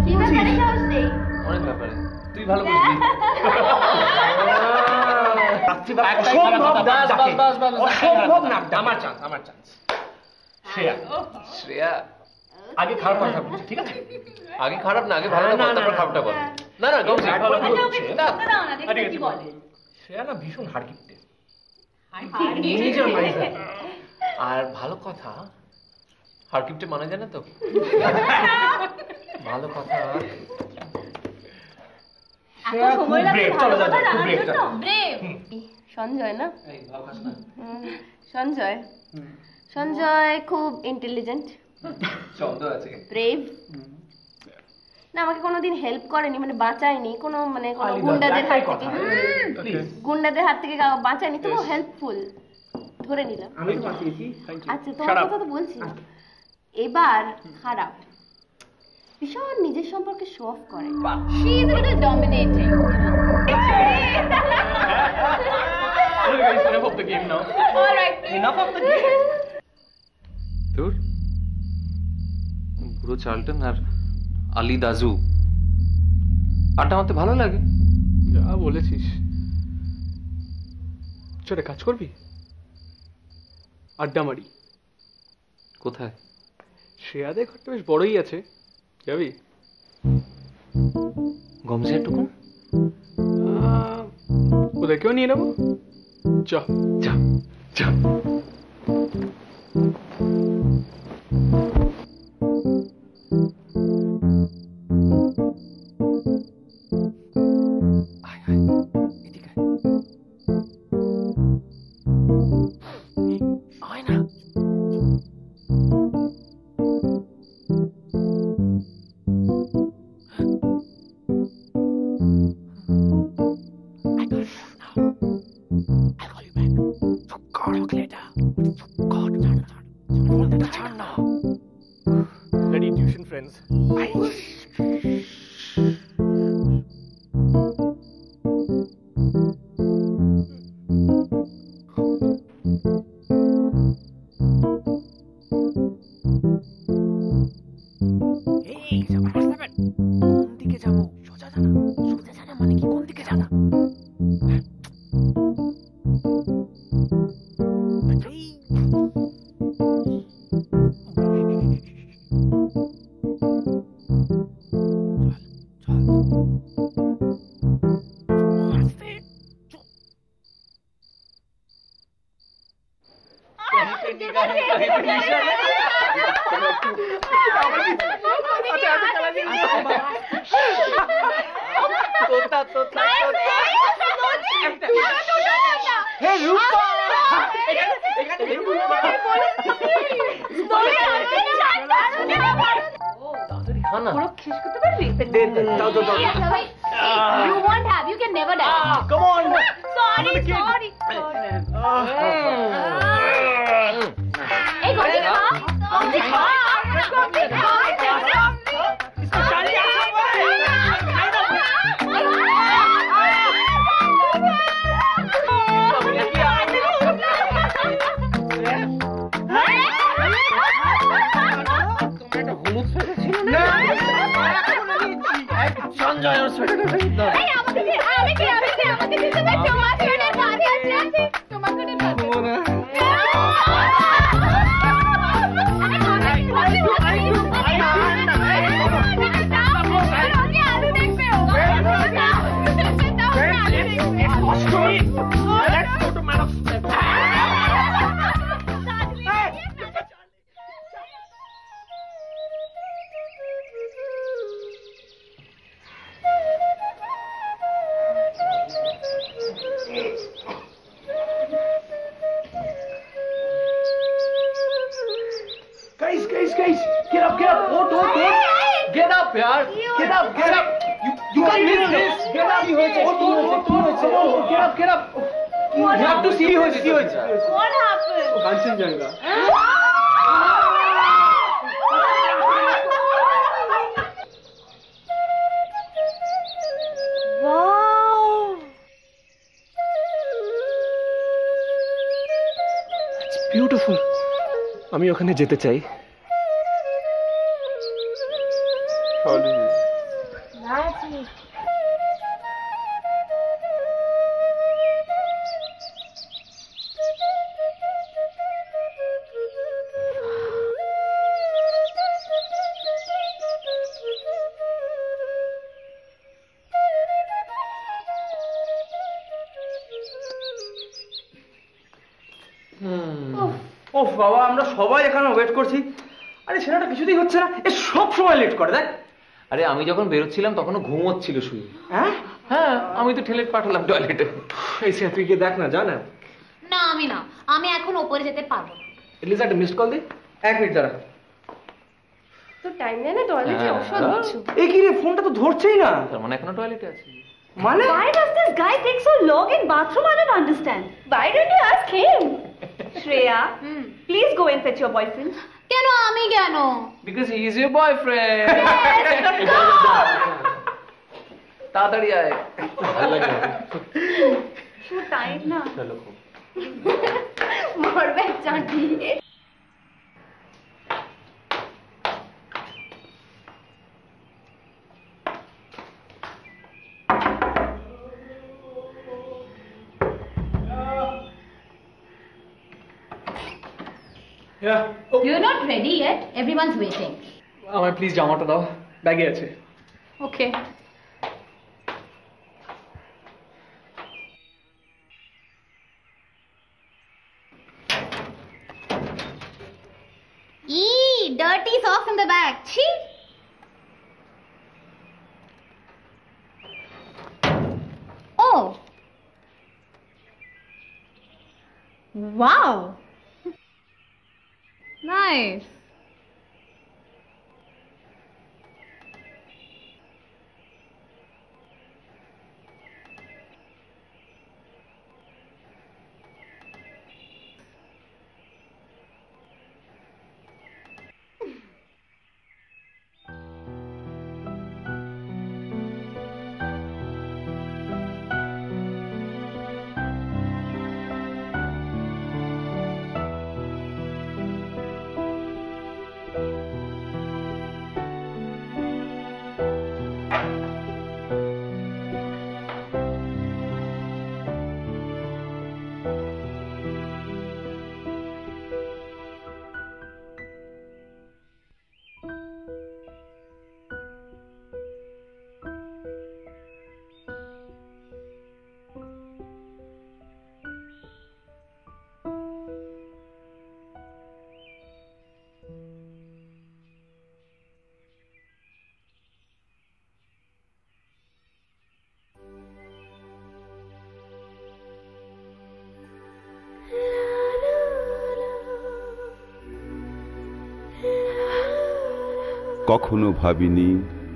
কি ব্যাপারে সাহস নেই? অনেক ব্যাপারে, তুই ভালো বুঝবি। অসম্ভব না, আমার চান্স। শ্রেয়া আগে খারাপ কথা বলছি, ঠিক আছে? আগে খারাপ না, আগে ভালোটা বল, তারপর খারাপটা বল। না না, গমছি ভালো আচ্ছা, ওকে শুনতে দাও না, দেখি কি বলে। শ্রেয়া না ভীষণ হাড়কিপ্টে। আর ভালো কথা হারকিপটে মানা যায় না তো। ভালো কথা সঞ্জয় না, সঞ্জয় খুব ইন্টেলিজেন্ট, ব্রেভ। না আমাকে কোনোদিন হেল্প করেনি, মানে বাঁচায়নি কোনো, মানে কোনো গুন্ডাদের হাত থেকে বাঁচায়নি, তো হেল্পফুল ধরে নিলাম। আচ্ছা তোমার কথা তো বলছি। এবার খারাপ, ভীষণ নিজের সম্পর্কে শো অফ করে। She is a little dominating. Enough of the game now. All right. Enough of the game. তোর পুরো চার্লটন আর আলি দাজু আড্ডা মারতে ভালো লাগে। যা বলেছিস। চলে কাজ করবি, আড্ডা মারি। কোথায়? শ্রেয়াদের ঘরটা বেশ বড়ই আছে, যাবি? গমজের টুকুন ওদেরকেও নিয়ে নেবো, চ চ চ। You won't have. You can never die. Come on. Sorry. Hey, Gopi, Sanjay ওর সোয়েটারটা ফেলে দাও। এই আমাকে দিতে ভাই তোমার সোয়েটার ভারী আছে তোমার sweater Guys, get up, don't. Get up, yaar. Get up. You can't miss this. Get up. Get up. You have to see. What happened? Kanchenjunga. Wow. It's beautiful. আমি ওখানে যেতে চাই। ওহ বাবা, আমরা সবাই এখানে ওয়েট করছি। আরে ছেলেটা কিছুতেই হচ্ছে না, এ সব সময় লেট করে দেখ। আরে আমি যখন বেরোচ্ছিলাম তখনও ঘুমোচ্ছিল শুয়ে। হ্যাঁ, আমি তো ঠেলে পাঠালাম টয়লেটে। এই সে তুই গিয়ে দেখ না, যা না। না আমি এখন উপরে যেতে পারবো না। এটলিস্ট একটা মিসড কল দে। 1 মিনিট দাঁড়া। তো টাইম নেই না টয়লেটে ওষুধ দিচ্ছো। এই কি রে, ফোনটা তো ধরছেই না। তার মানে এখনো টয়লেটে আছে। মানে Why does this guy take so long in bathroom? I don't understand. Why don't you ask him? Shreya, please go and fetch your boyfriend. কেন আমি কেন? Because he is your boyfriend. তাড়াতাড়ি আয়। ভালো লাগে। So tired না। চলো। মরবে চাঁটি। You're not ready yet. Everyone's waiting. আমার প্লিজ জামাটা দাও, ব্যাগে আছে। Okay. Eee, dirty socks in the bag. Chee. Oh. Wow. Nice. কখনো ভাবিনি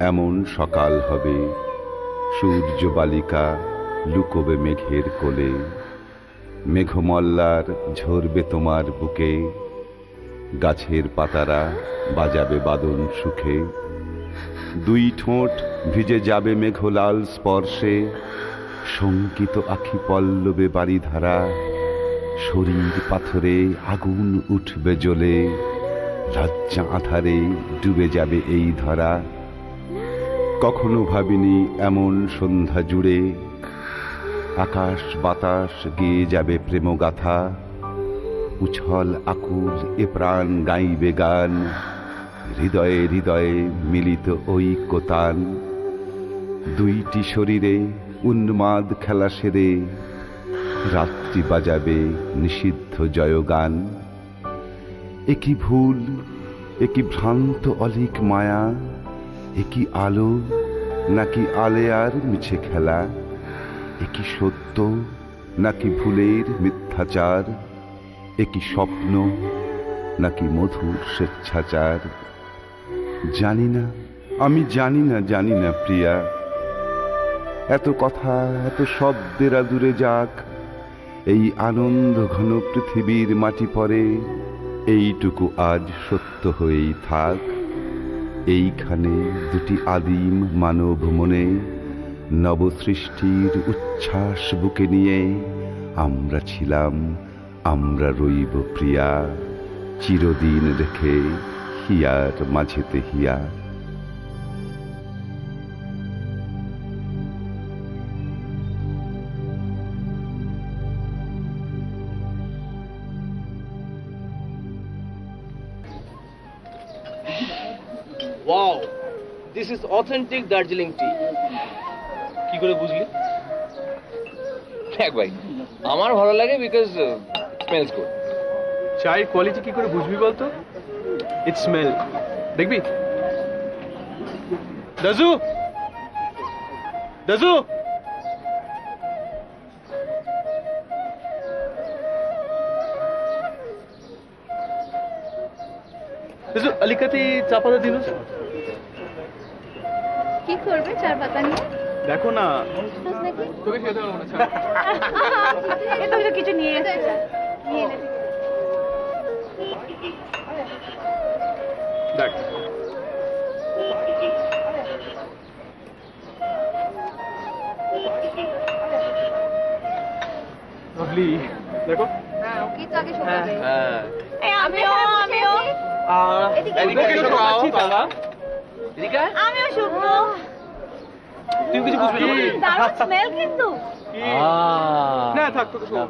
এমন সকাল হবে, সূর্য বালিকা লুকোবে মেঘের কোলে, মেঘমল্লার ঝরবে তোমার বুকে, গাছের পাতারা বাজাবে বাদন সুখে, দুই ঠোঁট ভিজে যাবে মেঘলাল স্পর্শে, শঙ্কিত আখি পল্লবে বাড়িধারা, শরীর পাথরে আগুন উঠবে জ্বলে, লজ্জা আধারে ডুবে যাবে এই ধরা। কখনো ভাবিনি এমন সন্ধ্যা জুড়ে আকাশ বাতাস গেয়ে যাবে প্রেমগাথা, উছল আকুল এ প্রাণ গাইবে গান, হৃদয়ে হৃদয়ে মিলিত ঐক্যতান, দুইটি শরীরে উন্মাদ খেলা সেরে রাত্রি বাজাবে নিষিদ্ধ জয়গান। একই ভুল, একই ভ্রান্ত অলিক মায়া, একই আলো নাকি আলেয়ার মিছে খেলা, একই সত্য নাকি ভুলের মিথ্যাচার, একই স্বপ্ন নাকি মধুর স্বেচ্ছাচার। জানি না, আমি জানি না প্রিয়া, এত কথা এত শব্দের আদুরে যাক, এই আনন্দ ঘন পৃথিবীর মাটি পরে এইটুকু আজ সত্য হয়েই থাক। এইখানে দুটি আদিম মানব মনে নবসৃষ্টির উচ্ছ্বাস বুকে নিয়ে আমরা ছিলাম, আমরা রইব প্রিয়া, চিরদিন রেখে হিয়ার মাঝেতে হিয়া। Wow, this is authentic Darjeeling tea. কি করে বুঝলি? দেখ ভাই, আমার ভালো লাগে বিকজ স্মেলস গুড। চায়ের কোয়ালিটি কি করে বুঝবি বলতো? It smell. দেখবি দাজু, দাজু দাজু আলিকাতি চা পাতা দিল। কি করবে চার পাতা নিয়ে? দেখো না, তোকে খেতে হবে না। এটা তো কিছু নিয়ে এসেছে, নিয়ে এনে দেখ লাভলি, দেখো। হ্যাঁ, কি তো আগে শোনাবে। হ্যাঁ, এই আমিও এদিকে এসো বাবা। এদিকে আমিও শুকনো। তুই কিছু বুঝবি না? দারুণ স্মেল কিন্তু। না থাক, তোকে শোনা।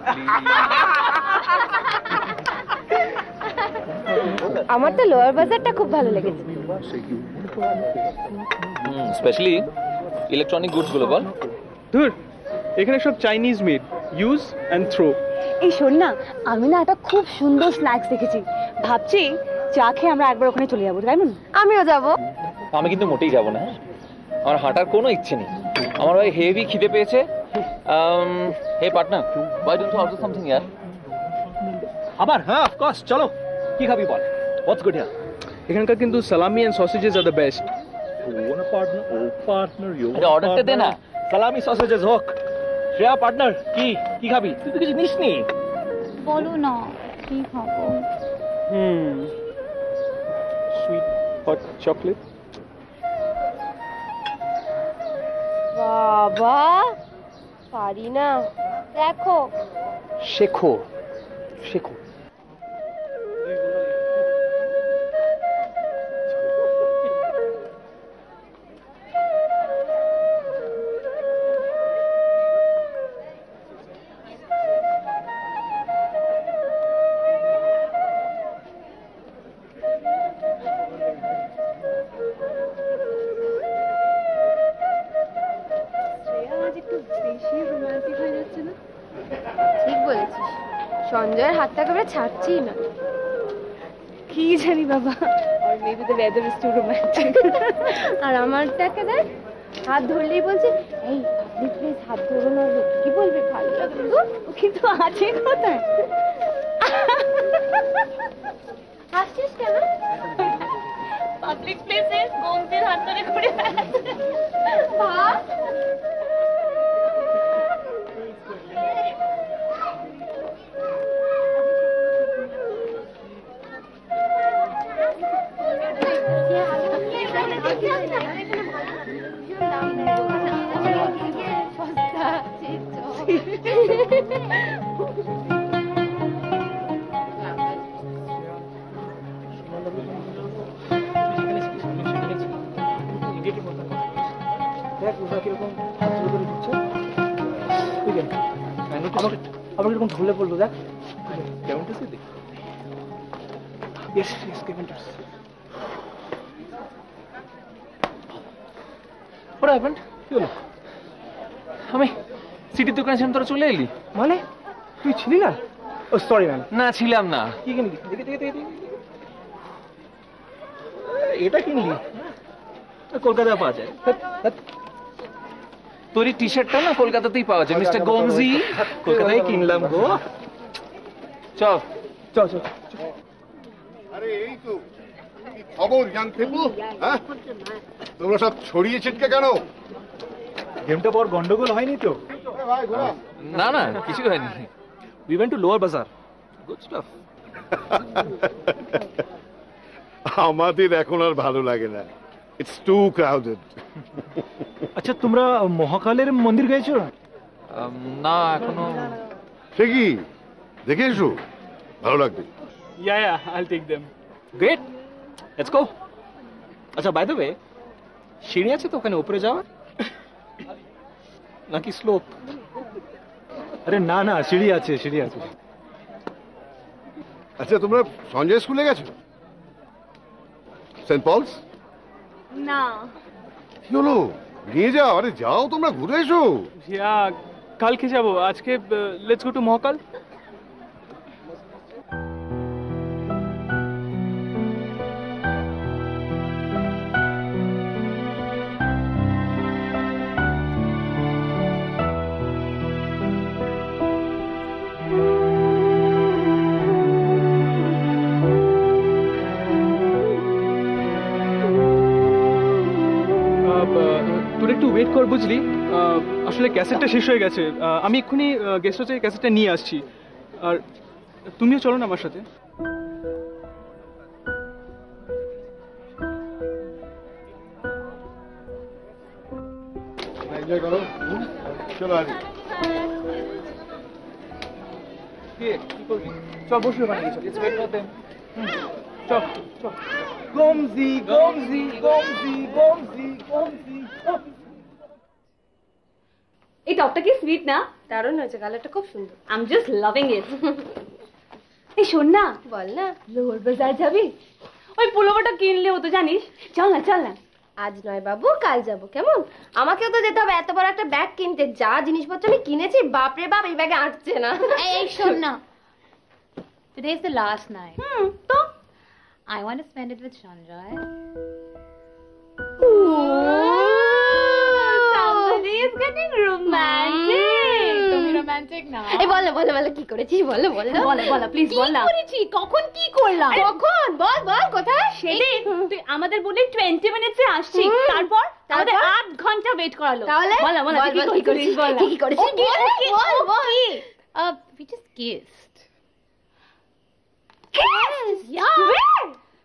আমার তো লোয়ার বাজারটা খুব ভালো লেগেছে, স্পেশালি ইলেকট্রনিক গুডস গুলো। বল ধুর, এখানে সব Chinese made, use and throw. এই শোন না, আমি না একটা খুব সুন্দর স্ন্যাক্স দেখেছি, ভাবছি চা খেয়ে আমরা একবার ওখানে চলে যাবো, তাই না? আমিও যাব। আমি কিন্তু মোটেই যাব না, আমার হাঁটার কোনো ইচ্ছে নেই। আমার ভাই হেভি খিদে পেয়েছে। হে partner, why don't you order something here? আবার হ্যাঁ, অফ কোর্স, চলো। কি খাবি বল? হোয়াটস গুড হিয়ার? এখানকার কিন্তু salami and sausages are the best. ওনা পার্টনার, ও পার্টনার, ইউ আরে অর্ডারটা দে না। সালামি সসেজেস হোক। শ্রেয়া পার্টনার, কি খাবি? তুই তো কিছু নিস নি। বলো না কি খাবো। Sweet hot chocolate. বাবা পারি না, দেখো। শেখো শেখো। ঠিক বলেছিস, সঞ্জয়ের হাতটা একেবারে ছাড়ছেই না। কি জানি বাবা, আর maybe the weather is too romantic. আর আমারটাকে দেখ, হাত ধরলেই বলছে এই আপনি প্লিজ হাত ধরো না, কি বলবে ভালো লাগবে। ও কিন্তু আছে কোথায়? হাসছিস কেন? পাবলিক প্লেসে গোমতির হাত ধরে ঘুরে বেড়াচ্ছে ভাব আবার কিরকম ঢলে পড়লো দেখ কেমনটা সে দেখ কেমনটা What happened? কি হলো? আমি সিটির দোকানে ছিলাম, তোরা চলে এলি? মানে তুই ছিলি না? ও সরি ম্যাম। না ছিলাম না। কি কিনলি? দেখে এটা কিনলি? কলকাতায় পাওয়া যায়। তোর এই টি শার্টটা না কলকাতাতেই পাওয়া যায় মিস্টার গোমজি। কলকাতায় কিনলাম গো। চল চল চল। আরে এই তো কি খবর ইয়াং পিপল? হ্যাঁ তোমরা সব ছড়িয়ে ছিটকে কেন? গেমটা পর গন্ডগোল হয়নি তো? না না কিছু হয়নি। We went to Lower Bazaar. Good stuff. আমাদের এখন আর ভালো লাগে না। It's too crowded. আচ্ছা তোমরা মহাকালের মন্দির গেছো? না এখনো। সে কি দেখে এসো, ভালো লাগবে। Yeah, I'll take them. Great. Let's go. আচ্ছা by the way, সিঁড়ি আছে তো ওখানে উপরে যাওয়ার? নাকি স্লোপ? আরে না না সিঁড়ি আছে সিঁড়ি আছে। আচ্ছা তোমরা সঞ্জয় স্কুলে গেছো? Saint Paul's? না। কি হলো? নিয়ে যাও, আরে যাও তোমরা ঘুরে এসো। কালকে যাবো, আজকে লেটস গো টু মহাকাল। তোর একটু ওয়েট কর বুঝলি, আসলে ক্যাসেটটা শেষ হয়ে গেছে। আমি এক্ষুনি গেস্ট হাউসে ক্যাসেটটা নিয়ে আসছি, আর তুমিও চলো না আমার সাথে। এনজয় করো, চলো আরে। কি করবি? চল বসে ওখানে গিয়ে লেটস ওয়েট ফর देम। চল চল। গোমজি গোমজি গোমজি গোমজি গোমজি। এই টপটা কি সুইট না? দারুণ হয়েছে, কালারটা খুব সুন্দর। আই এম জাস্ট লাভিং ইট। এই শোন না, বল না। লোর বাজার যাবি? ওই পুলোভারটা কিনলে হতো জানিস। চল না চল না। আজ নয় বাবু, কাল যাবো। কেমন? আমাকেও তো যেতে হবে এত বড় একটা ব্যাগ কিনতে। যা জিনিসপত্র আমি কিনেছি, বাপরে বাপ, এই ব্যাগে আটছে না। এই শোন না, today is the last night. তো I want to spend it with Sanjay. Somebody is getting romantic. তুমি romantic না? এই বলো বলো বলো কি করেছিস, বলো বলো বলো বলো প্লিজ বল না। কি করেছি? কখন কি করলাম? কখন? বল বল কোথায়? সেদিন তুই আমাদের বলে 20 মিনিটসে আসছি, তারপর আমাদের 8 ঘন্টা ওয়েট করালো। তাহলে বলো বলো কি করেছিস বল। কি করেছিস বল বল। We just kissed. Kiss? Yeah.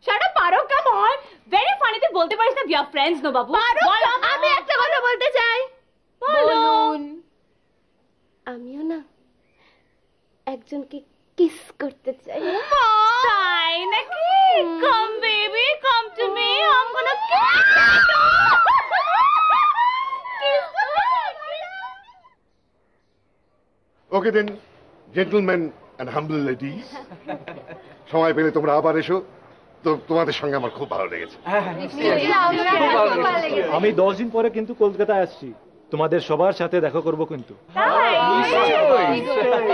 Shut up, Paro, come on. Very funny, তুই বলতে পারিস না we are friends, no বাবু? আমি একটা কথা বলতে চাই। বলুন। আমিও না একজনকে কিস করতে চাই। তাই নাকি? Come baby, come to me. I'm gonna kiss you. Okay then gentleman and humble ladies, সময় পেলে তোমরা আবার এসো। তো তোমাদের সঙ্গে আমার খুব ভালো লেগেছে। আমি 10 দিন পরে কিন্তু কলকাতায় আসছি, তোমাদের সবার সাথে দেখা করব কিন্তু।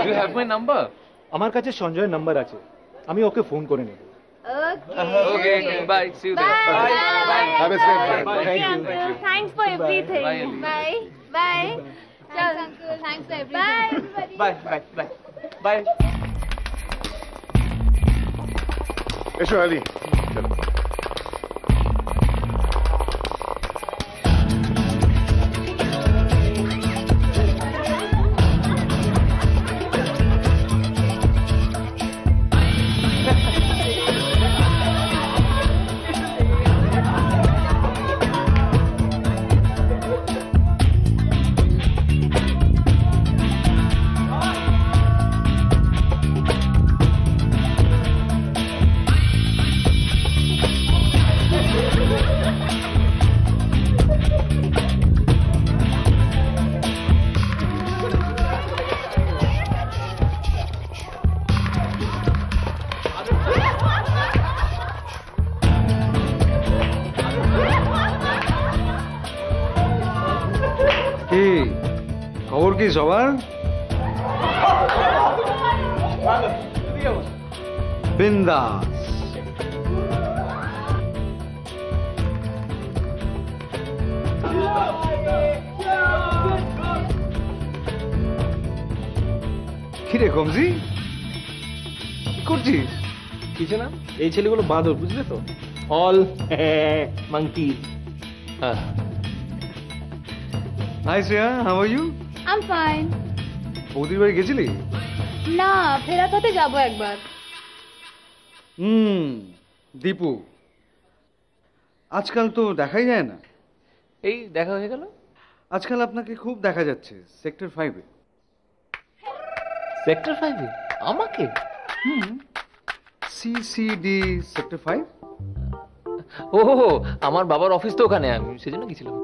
You have my number? আমার কাছে সঞ্জয়ের নাম্বার আছে, আমি ওকে ফোন করে নেব। Okay, bye. See you there. Bye. Have a safe day. Thank you. Thanks for everything. Bye, Ali. Bye bye. Chal, uncle. Thanks for everything. Bye bye bye bye. এসো আলি, চলো। কি সবার? বিন্দাস। কিরে কমজি, কি করছিস? কিছু না, এই ছেলেগুলো বাঁদর, বুঝলে তো? All monkey. Hi Shreya, how are you? I am fine. বৌদির বাড়ি গেছিলি? না, ফেরার পথে যাবো একবার। দীপু, আজকাল তো দেখাই যায় না। এই দেখা হয়ে গেল। আজকাল আপনাকে খুব দেখা যাচ্ছে সেক্টর 5-এ। সেক্টর 5-এ আমাকে? CCD sector 5। ও, আমার বাবার অফিস তো ওখানে, আমি সেজন্য গেছিলাম।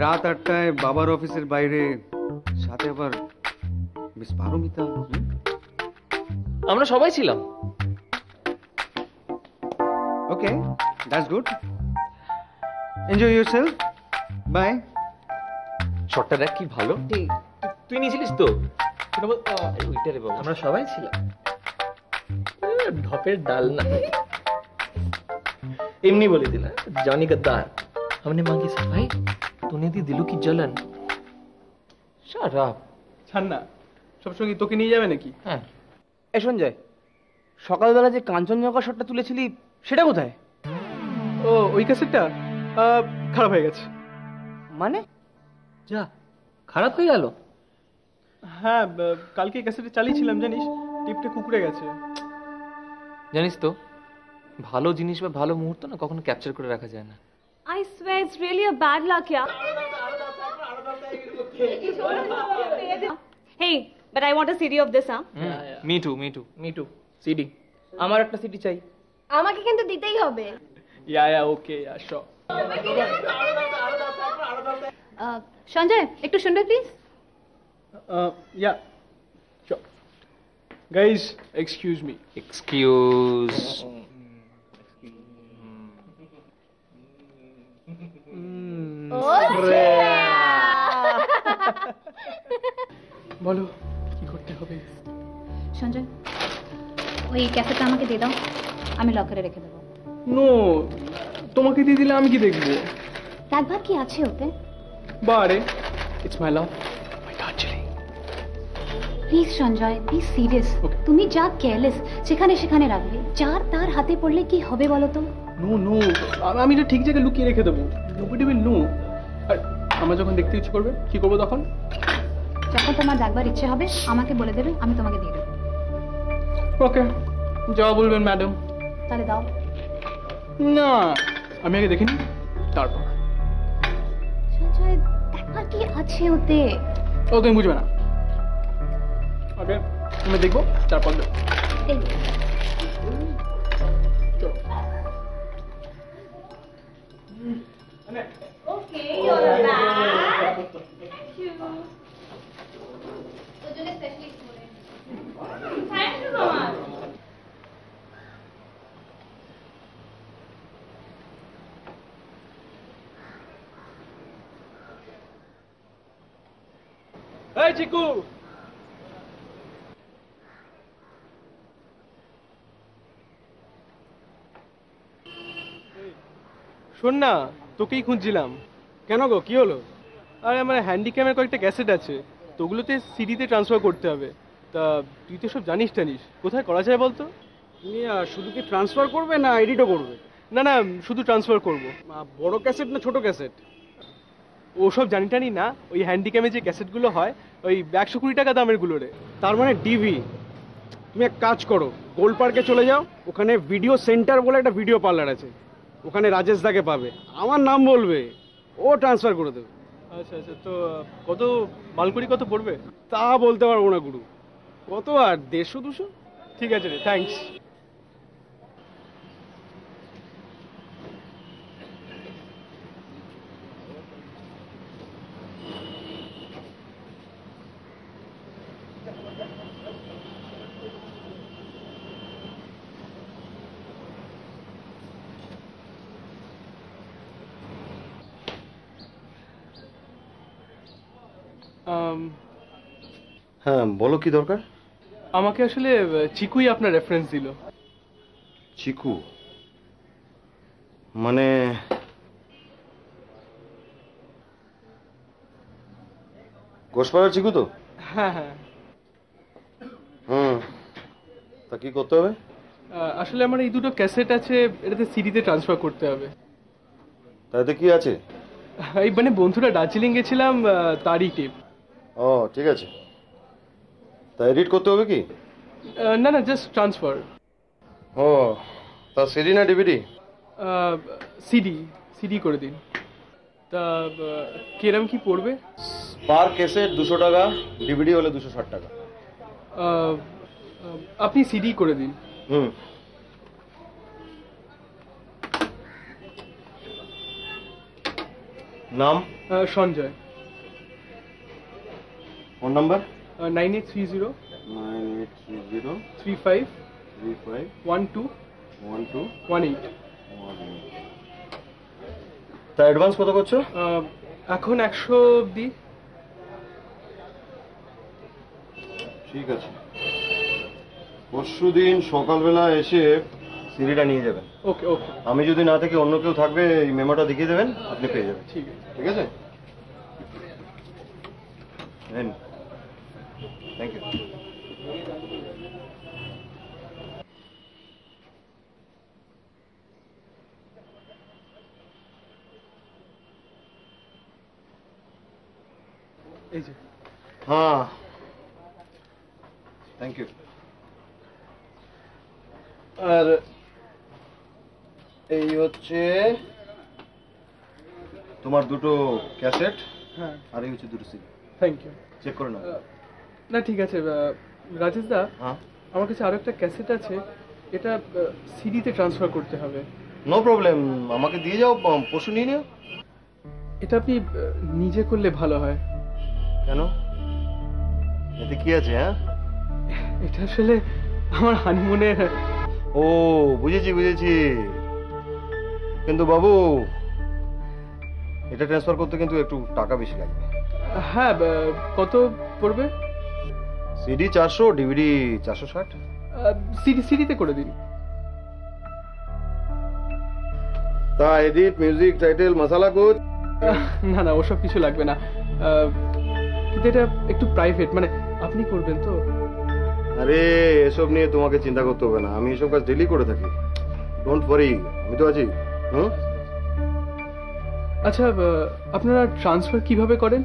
রাত 8টায় বাবার অফিসের বাইরে, সাথে আবার মিস পারমিতা। আমরা সবাই ছিলাম। Okay, that's good. Enjoy yourself. Bye. শটটা দেখ কি ভালো। তুই নিয়েছিলিস তো? ওইটা রে বাবা, আমরা সবাই ছিলাম। ঢপের ডাল না, এমনি বলে দিলা। জনি গদ্দার, हमने मांगी सफाई, तूने दी दिलों की जलन। Shut up. ছাড় না, সবসময় তোকে নিয়ে যাবে নাকি? হ্যাঁ। এই সঞ্জয়, সকালবেলা যে কাঞ্চনজঙ্ঘা শটটা তুলেছিলি সেটা কোথায়? ও, ওই ক্যাসেটটা খারাপ হয়ে গেছে। মানে? যা, খারাপ হয়ে গেল? হ্যাঁ, কালকে ক্যাসেটে চালিয়েছিলাম, জানিস টিপটা কুকুরে গেছে। জানিস তো, ভালো জিনিস বা ভালো মুহূর্ত না কখনো ক্যাপচার করে রাখা যায় না। I swear it's really a bad luck, yeah. Hey, but I want a CD of this, huh? Me too. Me too. CD. আমার একটা সিডি চাই। আমাকে কিন্তু দিতেই হবে। ইয়া ওকে, ইয়া শিওর। সঞ্জয়, একটু শুনবে please? Yeah sure. Guys, excuse me. Excuse. বলো কি করতে হবে? সঞ্জয়, ওই ক্যাসেটটা আমাকে দিয়ে দাও, আমি লকারে রেখে দেবো। নো, তোমাকে দিয়ে দিলে আমি কি দেখবো? একবার কি আছে ওতে? বারে, it's my love, my Darjeeling. Please Sanjay, please serious. তুমি যা কেয়ারলেস যেখানে সেখানে রাখবে, যার তার হাতে পড়লে কি হবে বলো তো? নো, আমি এটা ঠিক জায়গায় লুকিয়ে রেখে দেবো। Nobody will no. আর আমার যখন দেখতে ইচ্ছে করবে কি করবো তখন? যখন তোমার দেখবার ইচ্ছে হবে আমাকে বলে দেবে, আমি তোমাকে দিয়ে দেবো। ওকে, যা বলবেন ম্যাডাম। তাহলে দাও। না, আমি আগে দেখিনি তারপর। সঞ্জয়, দেখবার কি আছে ওতে? ও তুমি বুঝবে না। ওকে, আমি দেখবো তারপর দেবো। Okay, you're back. Thank you so much. এই চিকু, শোন না, তোকেই খুঁজছিলাম। কেন গো, কি হলো? আরে আমার হ্যান্ডিক্যামের কয়েকটা ক্যাসেট আছে, তো ওগুলোতে সিডিতে ট্রান্সফার করতে হবে। তা তুই তো সব জানিস টানিস, কোথায় করা যায় বলতো? তুমি শুধু কি ট্রান্সফার করবে না এডিটও করবে? না, শুধু ট্রান্সফার করবো। বড় ক্যাসেট না ছোট ক্যাসেট? ওসব জানি টানি না, ওই হ্যান্ডিক্যামে যে ক্যাসেটগুলো হয় ওই 120 টাকা দামের গুলো রে। তার মানে ডিভি। তুমি এক কাজ করো, গোল পার্কে চলে যাও, ওখানে ভিডিও সেন্টার বলে একটা ভিডিও পার্লার আছে, ওখানে রাজেশ দাকে পাবে, আমার নাম বলবে, ও ট্রান্সফার করে দেবে। আচ্ছা, তো কত মালকুড়ি কত পড়বে? তা বলতে পারবো না গুরু, কত আর 150-200। ঠিক আছে রে, থ্যাঙ্কস। হ্যাঁ বলো কি দরকার? আমাকে আসলে চিকুই আপনার রেফারেন্স দিল। চিকু মানে ঘোষপাড়ার চিকু তো? হ্যাঁ হ্যাঁ। তা কি করতে হবে? আসলে আমার এই দুটো ক্যাসেট আছে, এটাতে সিডিতে ট্রান্সফার করতে হবে। তাতে কি আছে? এই মানে বন্ধুরা দার্জিলিং গেছিলাম, তারই টিপ। ও ঠিক আছে। তা এডিট করতে হবে কি? না না, জাস্ট ট্রান্সফার। ও তা সিডি না ডিভিডি? সিডি, সিডি করে দিন। তা কিরম কি পড়বে? পার ক্যাসেট 200 টাকা, ডিভিডি হলে 260 টাকা। আপনি সিডি করে দিন। নাম? সঞ্জয়। Phone number? 9830 35 12 18। তা অ্যাডভান্স কত করছো? এখন 100 অবধি। ঠিক আছে, পরশুদিন সকালবেলা এসে সিডিটা নিয়ে যাবেন। ওকে ওকে। আমি যদি না থাকি অন্য কেউ থাকবে, এই মেমোটা দেখিয়ে দেবেন, আপনি পেয়ে যাবেন। ঠিক আছে ঠিক আছে। Thank you. এই যে। হ্যাঁ থ্যাংক ইউ। আর এই হচ্ছে তোমার দুটো ক্যাসেট। হ্যাঁ। আর এই হচ্ছে দুটো সিডি। Thank you. চেক করে নাও। না ঠিক আছে রাজেশ দা। হ্যাঁ। আমার কাছে আরো একটা ক্যাসেট আছে, এটা সিডিতে ট্রান্সফার করতে হবে। নো প্রবলেম, আমাকে দিয়ে যাও, পরশু নিয়ে নিও। এটা আপনি নিজে করলে ভালো হয়। কেন? এতে কি আছে? হ্যাঁ, এটা আসলে আমার হানিমুনের। ও বুঝেছি বুঝেছি, কিন্তু বাবু এটা ট্রান্সফার করতে কিন্তু একটু টাকা বেশি লাগবে। হ্যাঁ, কত পড়বে? CD 400, DVD 460। সিডিতে করে দিন। তা এডিট, মিউজিক, টাইটেল, মশালা কোচ? না না, ওসব কিছু লাগবে না, কিন্তু এটা একটু প্রাইভেট, মানে আপনি করবেন তো? আরে এসব নিয়ে তোমাকে চিন্তা করতে হবে না, আমি এসব কাজ ডেলি করে থাকি। ডোন্ট ওয়ারি, আমি তো আছি। আচ্ছা, আপনারা ট্রান্সফার কিভাবে করেন?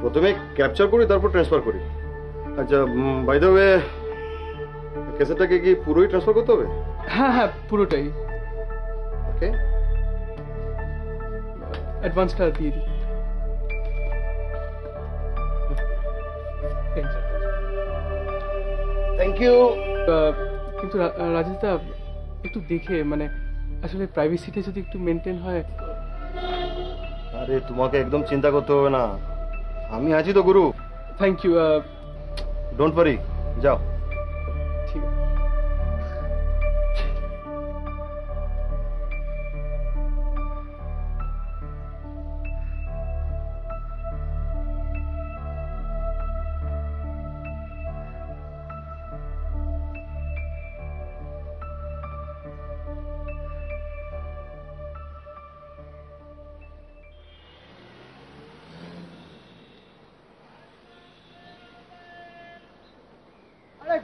প্রথমে ক্যাপচার করি, তারপর ট্রান্সফার করি। আচ্ছা, বাই দ্য ওয়ে, ক্যাসেটটাকে কি পুরোই ট্রান্সফার করতে হবে? হ্যাঁ হ্যাঁ, পুরোটাই। ওকে, অ্যাডভান্সটা দিয়ে দিই। Thank you. কিন্তু রাজেশ দা, একটু দেখে, মানে আসলে প্রাইভেসিটা যদি একটু মেনটেন হয়। আরে তোমাকে একদম চিন্তা করতে হবে না, আমি আছি তো গুরু। Thank you. ডোন্ট ওয়ারি, যাও। ঠিক আছে।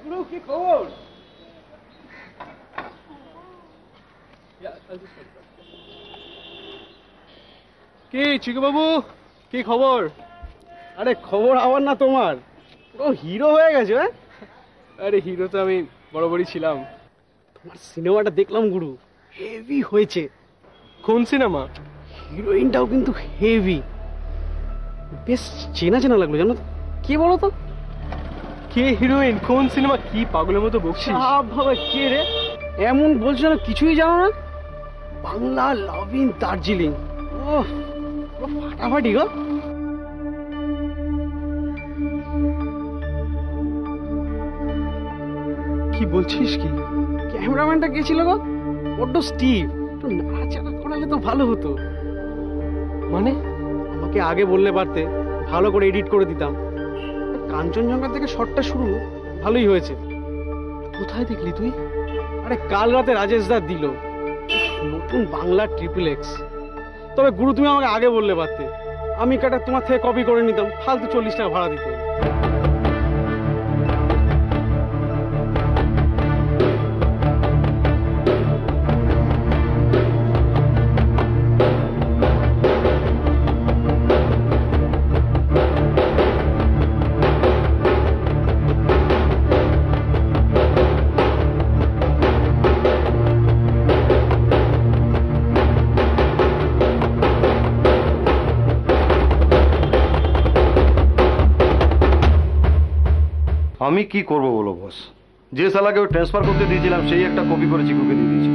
গুরু, কি খবর? কি চিকু বাবু, কি খবর? আরে খবর আমার না তোমার, ও হিরো হয়ে গেছে। হ্যাঁ, আরে হিরো তো আমি বরাবরই ছিলাম। তোমার সিনেমাটা দেখলাম গুরু, হেভি হয়েছে। কোন সিনেমা? হিরোইনটাও কিন্তু হেভি, বেশ চেনা চেনা লাগলো, জানো তো? কে বলো তো? কে হিরোইন? কোন সিনেমা? কি পাগলের মতো বকছিস? ভাবে কে রে এমন বলছো না, কিছুই জানো না? Bangla love in Darjeeling. ও ফাটাফাটি গো। কি বলছিস? কি ক্যামেরাম্যানটা কে ছিল গো? বড্ড স্টিভ, একটু নাড়াচাড়া করালে তো ভালো হতো। মানে আমাকে আগে বললে পারতে, ভালো করে এডিট করে দিতাম। কাঞ্চনজঙ্ঘা থেকে শটটা শুরু ভালোই হয়েছে। কোথায় দেখলি তুই? আরে কাল রাতে রাজেশ দা দিল নতুন বাংলা XXX। তবে গুরু তুমি আমাকে আগে বললে পারতে, আমি কাটা তোমার থেকে কপি করে নিতাম, ফালতু 40 টাকা ভাড়া দিতে। আমি কি করব বলো বস? যে শালাকে ওই ট্রান্সফার করতে দিয়েছিলাম সেই একটা কপি করে চিকুকে দিয়ে দিয়েছি,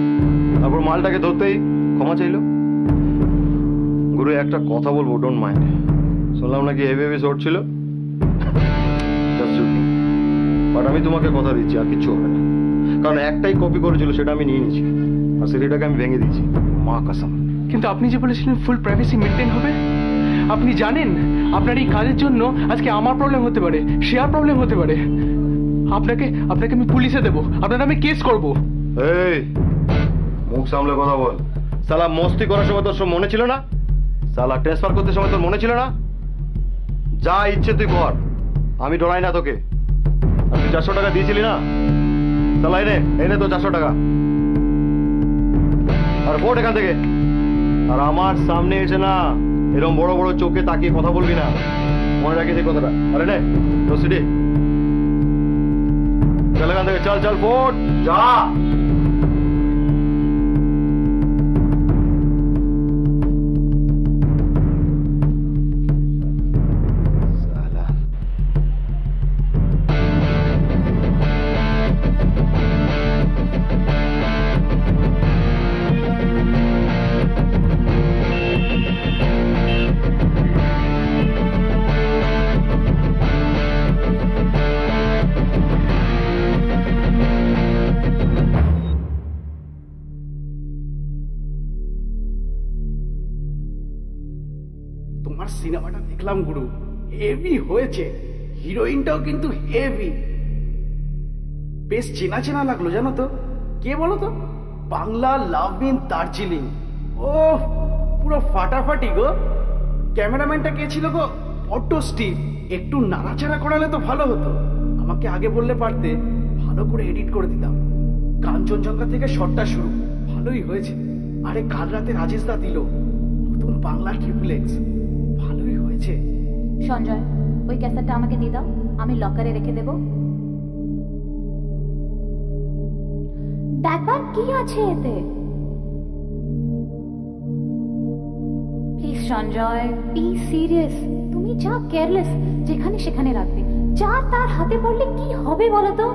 তারপর মালটাকে ধরতেই ক্ষমা চাইলো। গুরু একটা কথা বলবো, ডোন্ট মাইন্ড। শুনলাম নাকি হেভি হেভি শর্ট ছিল, বাট আমি তোমাকে কথা দিচ্ছি আর কিচ্ছু হবে না, কারণ একটাই কপি করেছিল সেটা আমি নিয়ে নিয়েছি আর সেটাকে আমি ভেঙে দিয়েছি, মা কসম। কিন্তু আপনি যে বলেছিলেন ফুল প্রাইভেসি মেনটেন হবে, আপনি জানেন আপনার এই কাজের জন্য আজকে আমার প্রবলেম হতে পারে, শেয়ার প্রবলেম হতে পারে। আপনাকে আমি পুলিশে দেবো, আপনার নামে কেস করব। এই মুখ সামলে কথা বল। সালা মস্তি করার সময় তোর সব মনে ছিল না? সালা ট্রান্সফার করতে সময় তোর মনে ছিল না? যা ইচ্ছে তুই কর, আমি ডরাই না তোকে। আর তুই 400 টাকা দিয়েছিলি না? সালা এনে তো 400 টাকা আর ফোট এখান থেকে। আর আমার সামনে এসে না এরকম বড় বড় চোখে তাকিয়ে কথা বলবি না, মনে রাখিস এই কথাটা। আরে নে রসিডি, চল এখান থেকে, চল চল ফোট যা। সিনেমাটা দেখলাম গুরু, হেভি হয়েছে, হিরোইনটাও কিন্তু হেভি, বেশ চেনা চেনা লাগলো জানো তো। কে বলো তো? Bangla love in Darjeeling. ও পুরো ফাটাফাটি গো। ক্যামেরাম্যানটা কে ছিল গো? Auto Steve. একটু নাড়াচাড়া করালে তো ভালো হতো, আমাকে আগে বললে পারতে, ভালো করে এডিট করে দিতাম। কাঞ্চনজঙ্ঘা থেকে শটটা শুরু ভালোই হয়েছে। আরে কাল রাতে রাজেশ দা দিল নতুন বাংলা XXX, ভালোই হয়েছে। সঞ্জয়, ওই ক্যাসেটটা আমাকে দিয়ে দাও, আমি লকারে রেখে দেব। দেখবার কি আছে এতে? Please Sanjay, be serious. তুমি যা কেয়ারলেস, যেখানে সেখানে রাখবে, যা তার হাতে পড়লে কি হবে বলো তো?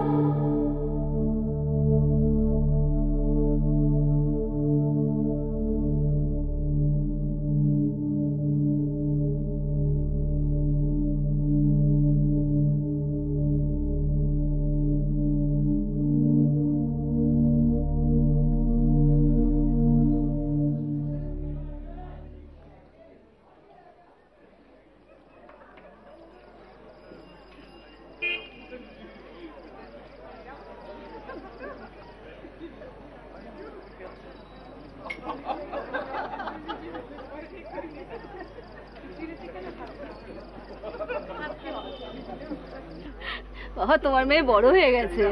তোমার মেয়ে বড় হয়ে গেছে।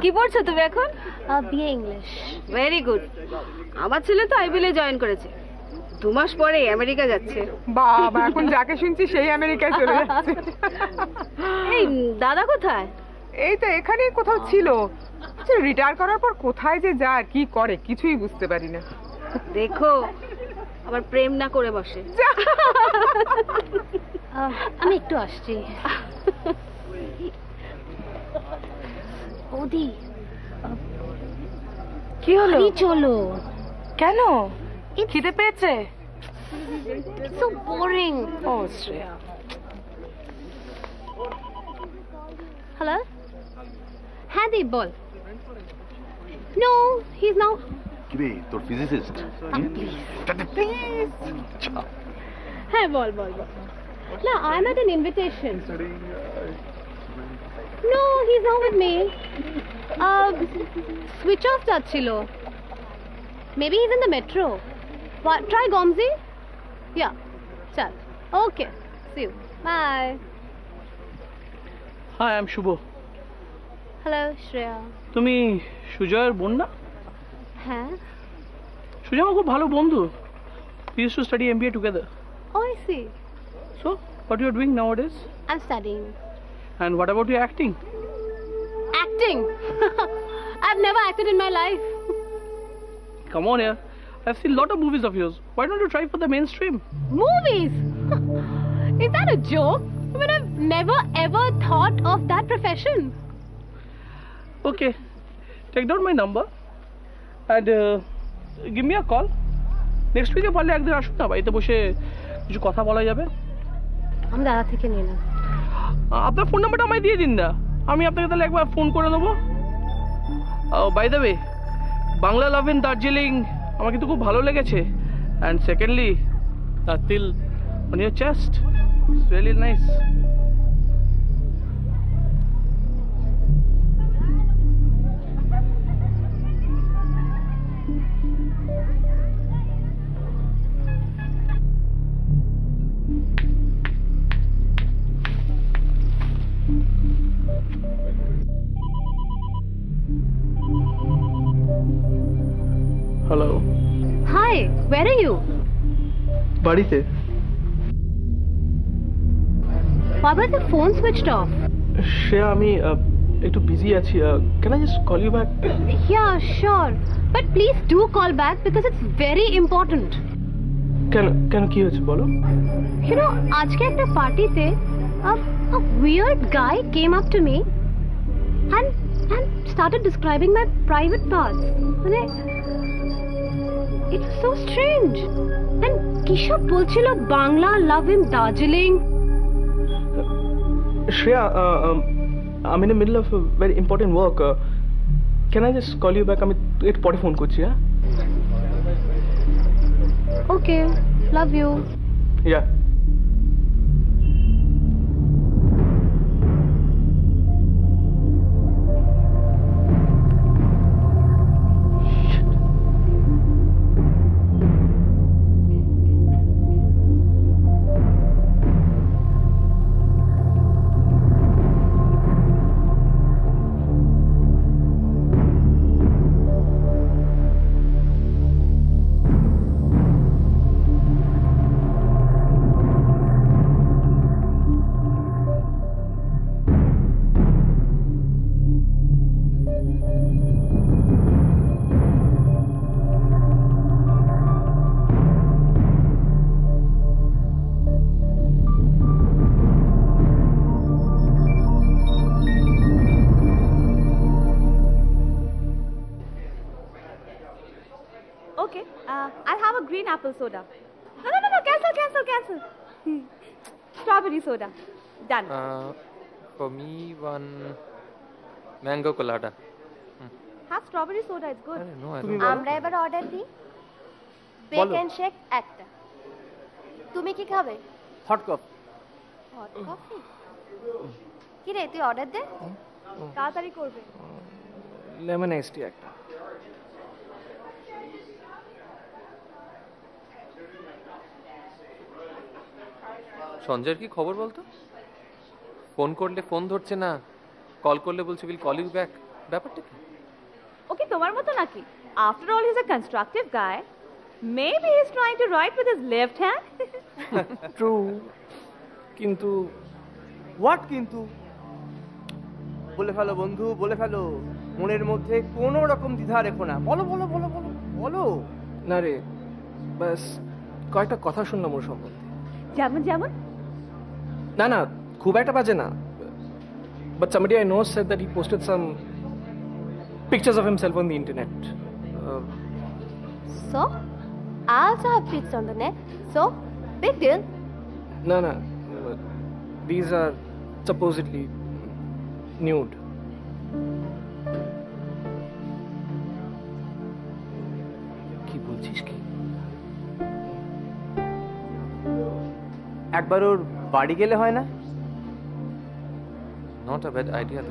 কি পড়ছো তুমি এখন? BA English. Very good. আমার ছেলে তো আইবিএলে জয়েন করেছে, 2 মাস পরে আমেরিকা যাচ্ছে। বাবা, এখন যাকে শুনছি সেই আমেরিকায় চলে যাচ্ছে। এই দাদা কোথায়? এই তো এখানেই কোথাও ছিল। রিটায়ার করার পর কোথায় যে যায় কি করে কিছুই বুঝতে পারি না। দেখো আবার প্রেম না করে বসে। আমি একটু আসছি। ওদি কি হলো? চলো। কেন? খিদে পেয়েছে? So boring. ও শ্রেয়া। হ্যালো, হ্যাঁ দীপ বল। No, he is now. কি রে তোর ফিজিসিস্ট? প্লিজ। হ্যাঁ বল বল বল না I am at an invitation no he is not with me switch off যাচ্ছিল maybe he is in the metro try Gomji yeah চল okay see you bye hi I am Shubho hello Shreya তুমি সুজয়ের বোন না হ্যাঁ সুজয় আমার খুব ভালো বন্ধু we used to study MBA together oh I see so what you are doing nowadays I'm studying and what about your acting I've never acted in my life come on here I've seen a lot of movies of yours why don't you try for the mainstream movies is that a joke I mean I've never ever thought of that profession okay take down my number and give me a call next week পারলে একদিন আসুন না বাড়িতে বসে কিছু কথা বলা যাবে আমি দাদা থেকে নিয়ে নেব আপনার ফোন নাম্বারটা আমায় দিয়ে দিন না আমি আপনাকে তাহলে একবার ফোন করে দেবো by the way Bangla love in Darjeeling আমার কিন্তু খুব ভালো লেগেছে অ্যান্ড সেকেন্ডলি দ্য তিল on your chest it's really nice Hello. Hi, where are you? বাড়িতে Why was the phone switched off? সে আমি একটু বিজি আছি can I just call you back? Yeah, sure. But please do call back because it's very important. কেন কি হয়েছে বলো You know, আজকে একটা পার্টিতে a weird guy came up to me and started describing my private parts. মানে It's so strange. And Kisha bolchilo Bangla love in Darjeeling. Shreya, I'm in the middle of a very important work. Can I just call you back? আমি একটু পরে phone করছি হ্যাঁ Okay, love you. Yeah. Okay, I'll have a green apple soda. No, cancel. Strawberry soda. Done. For me, one mango colada. Have strawberry soda, it's good. No, I don't. আমরা এবার order দিই beacon shake একটা তুমি কি খাবে hot coffee hot coffee কি রে তুই অর্ডার দে তাড়াতাড়ি করবে লেমন আইস টি একটা সঞ্জয়ের কি খবর বলতো ফোন করলে ফোন ধরছে না কল করলে বলছে উইল কল ইউ ব্যাক ব্যাপারটা কি ওকে তোমার মতো নাকি after all he's a constructive guy maybe he's trying to write with his left hand true কিন্তু হোয়াট কিন্তু বলে ফেলো বন্ধু বলে ফেলো মনের মধ্যে কোনো রকম দ্বিধা রেখো না বলো বলো বলো বলো বলো না রে বাস কয়েকটা কথা শুনলাম ওর সম্বন্ধে যেমন না না খুব একটা বাজে না but somebody I know said that he posted some pictures of himself on the internet so I also have pics on the net so big deal no these are supposedly nude কি বলছিস কি একবার ওর বাড়ি গেলে হয় না? Not a bad idea.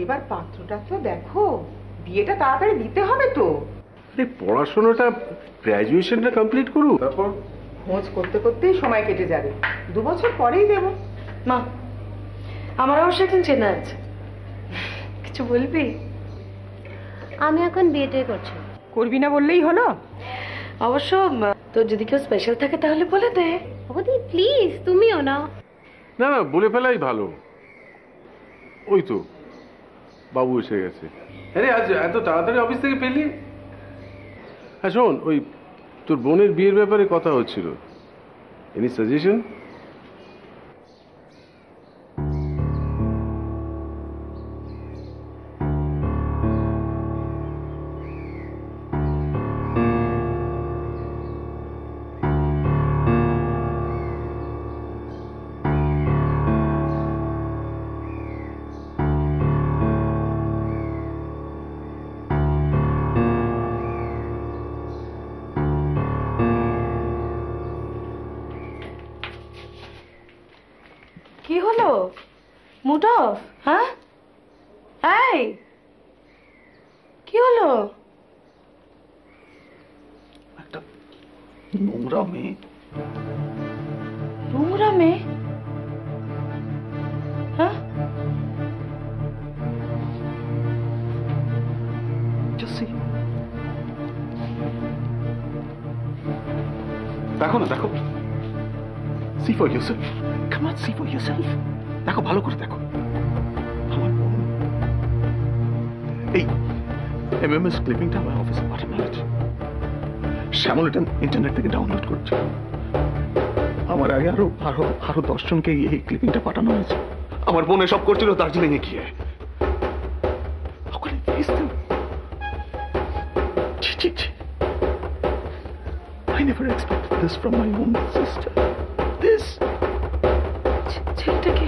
এবার পাত্রটা তো দেখো, বিয়েটা তাড়াতাড়ি দিতে হবে তো। আরে পড়াশোনাটা গ্র্যাজুয়েশনটা কমপ্লিট করুক, তারপর খোঁজ করতে করতেই সময় কেটে যাবে। 2 বছর পরেই দেব। মা, আমার অবশ্য একজন চেনা আছে, কিছু বলবি? আমি এখন বিয়েটা করছি। করবি না বললেই হলো। অবশ্য তোর যদি কেউ স্পেশাল থাকে তাহলে বলে দে। বৌদি প্লিজ, তুমিও না। না না, বলে ফেলাই ভালো। ওই তো বাবু এসে গেছে। আরে আজ এত তাড়াতাড়ি অফিস থেকে পেলি? হ্যাঁ শোন, ওই তোর বোনের বিয়ের ব্যাপারে কথা হচ্ছিল, এনি সাজেশন? কি হলো? Mood off? হ্যাঁ, এই কি হলো? নোংরা মেয়ে। নোংরা মেয়ে? হ্যাঁ, দেখো না, দেখো। See for yourself. Come on, see for yourself. দেখো, ভালো করে দেখো। আমার বোন। এই MMS ক্লিপিংটা আমার অফিসে পাঠানো হয়েছে। শ্যামল এটা ইন্টারনেট থেকে ডাউনলোড করছে। আমার আগে আরো 10 জনকে এই ক্লিপিংটা পাঠানো হয়েছে। আমার বোন এসব করছিল দার্জিলিং এ গিয়ে। How could I face them? I never expected this from my own sister. This. ছেলেটাকে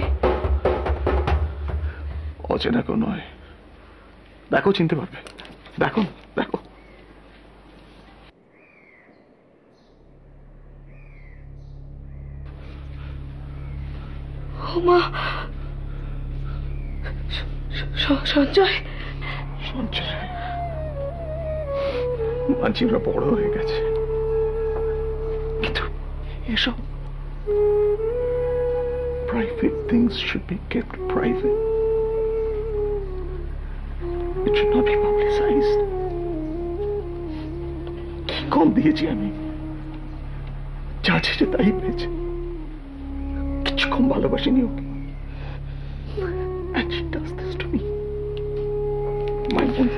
অচেনা কেউ নয়। দেখো, চিনতে পারবে। দেখো, দেখো। মা, সঞ্জয়। সঞ্জয়, মানচিরা বড় হয়ে গেছে, কিন্তু এসব private things should be kept private. It should not be publicized. কি কম দিয়েছি আমি? যা ছেড়ে তাই পেয়েছে। কিছু কম ভালোবাসিনি ওকে। And she does this to me. My own.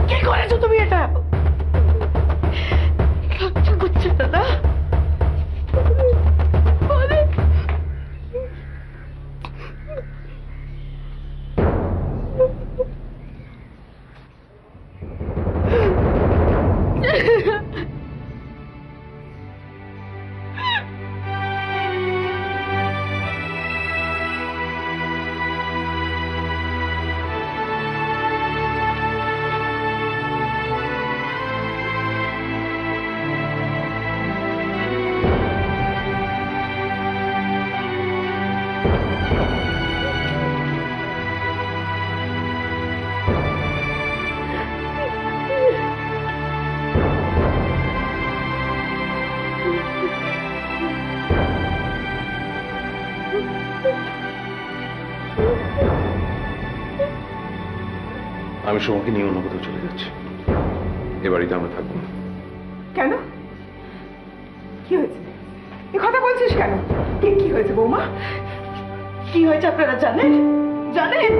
কি করেছো তুমি এটা? লজ্জা করছে না না? আমি সোমাকে নিয়ে অন্য কোথাও চলে যাচ্ছি। এ বাড়িতে আমরা থাকবো না। কেন? কি হয়েছে? এ কথা বলছিস কেন? কি হয়েছে বৌমা? কি হয়েছে আপনারা জানেন? জানেন?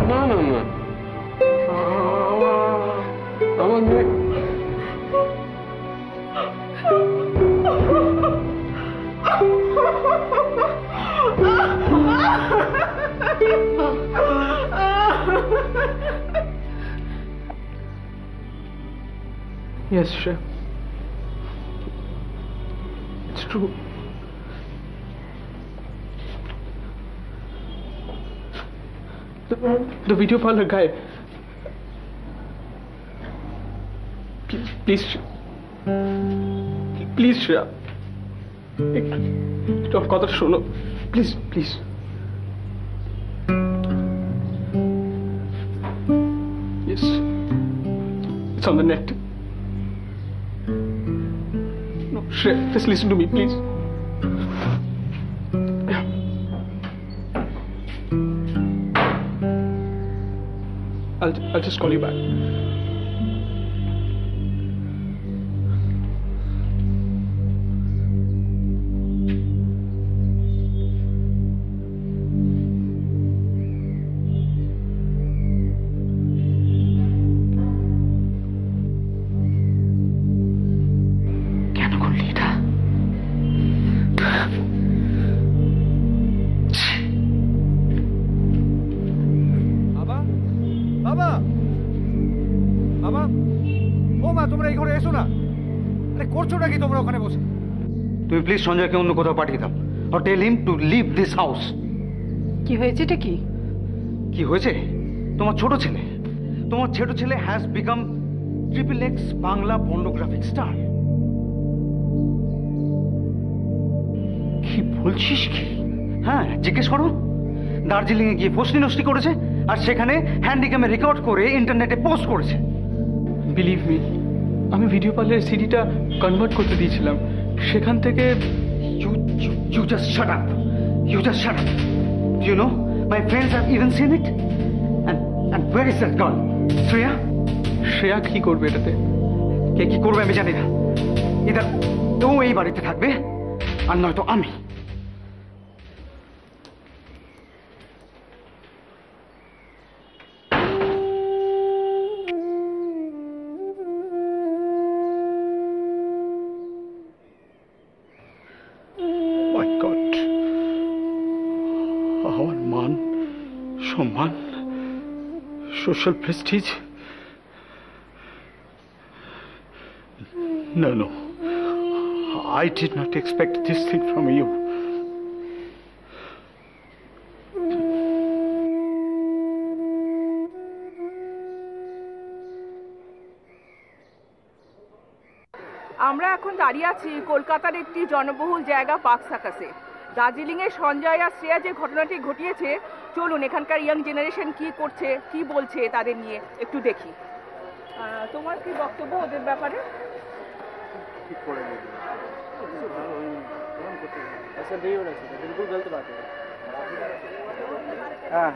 না না না, আমার মেয়ে Yes, Shreya. It's true. The video parlor guy. Please, please, Shreya. একটু কথা শোনো, please please. Yes, it's on the net. No, Shreya, just listen to me, please. I'll just call you back. তুমি প্লিজ সঞ্জয়কে অন্য কোথাও পাঠিয়ে দাও। or tell him to leave this house. কি হয়েছে এটা? কি হয়েছে? তোমার ছোট ছেলে has become XXX Bangla pornographic star. কি বলছিস কি? হ্যাঁ, জিজ্ঞেস করো। দার্জিলিং এ গিয়ে ফষ্টি নষ্টি করেছে আর সেখানে হ্যান্ডিক্যামে রেকর্ড করে ইন্টারনেটে পোস্ট করেছে। বিলিভ মি, আমি ভিডিও পার্লারের সিডিটা কনভার্ট করতে দিয়েছিলাম, সেখান থেকে You just shut up. You just shut up. Do you know, my friends have even seen it. And where is that girl? Shreya? Shreya কি করবে এটাতে? কে কি করবে আমি জানি না। এদের তো এই বাড়িতে থাকবে আর নয়তো আমি। আমার মান, সম্মান, social Prestige, no, I did not expect this thing from you. আমরা এখন দাঁড়িয়ে আছি কলকাতার একটি জনবহুল জায়গা পার্ক সার্কাসে। দার্জিলিংয়ে সঞ্জয় আর শ্রেয়া যে ঘটনাটি ঘটিয়েছে, চলুন এখানকার ইয়াং জেনারেশন কি করছে, কি বলছে তাদের নিয়ে একটু দেখি। তোমার কি বক্তব্য ওদের ব্যাপারে? হ্যাঁ,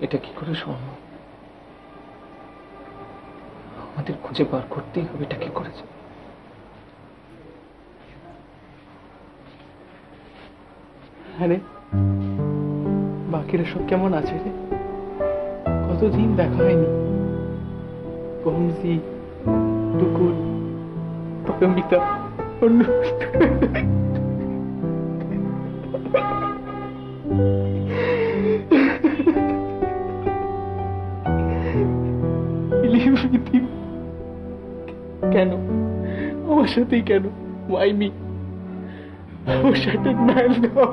এটা কি করে সম্ভব? আমাদের খুঁজে বার করতেই হবে এটা কি করেছে। হ্যাঁ রে, বাকিরা সব কেমন আছে রে? কতদিন দেখা হয়নি। কমজি, টুকুর, পরমিতা, অন্য কেন আমার সাথেই কেন? Why me? Oh, shattered man, no.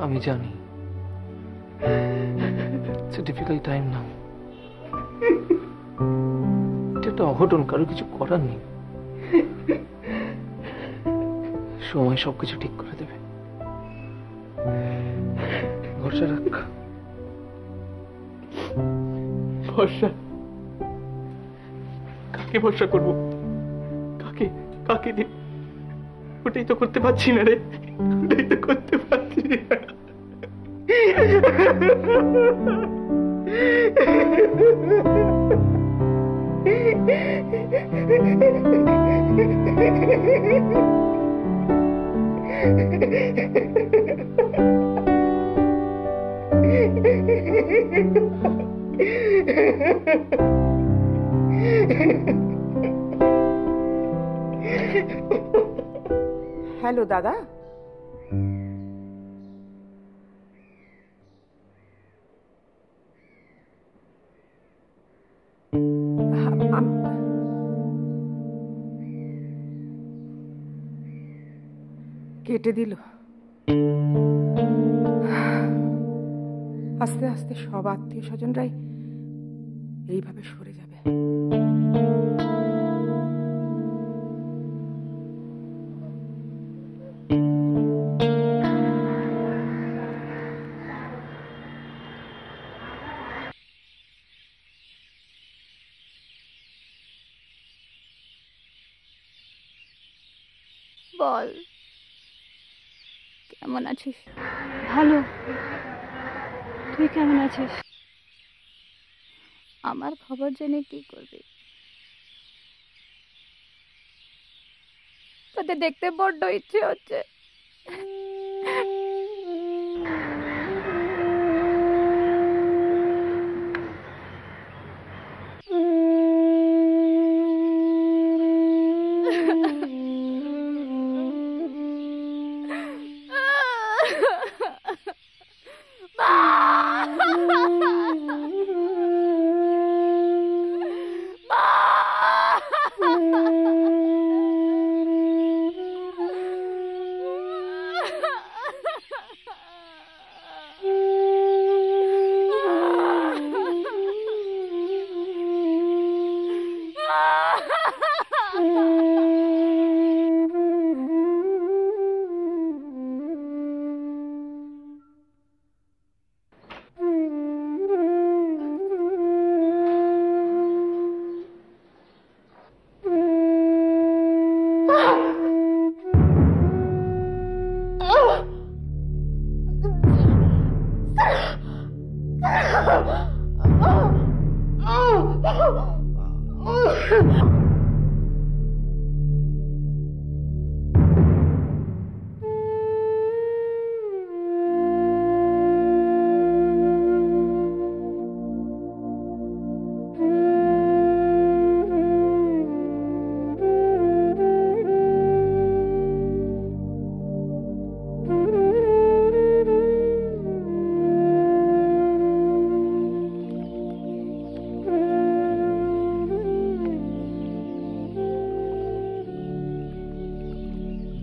আমি জানি it's a difficult time now. এটা একটা অঘটন, কারো কিছু করার নেই। সময় সবকিছু ঠিক করে দেবে। ভরসা রাখ। ভরসা? কাকে ভরসা করবো? কাকে কাকে দিন? ওটাই তো করতে পারছি না রে, ওটাই তো করতে পারছি না। হ্যালো দাদা, কেটে দিল। আস্তে আস্তে সব আত্মীয় স্বজনরাই এইভাবে সরে যাবে। বল, কেমন আছিস? ভালো, তুই কেমন আছিস? আমার খবর জেনে কি করবি? তোদের দেখতে বড্ড ইচ্ছে হচ্ছে।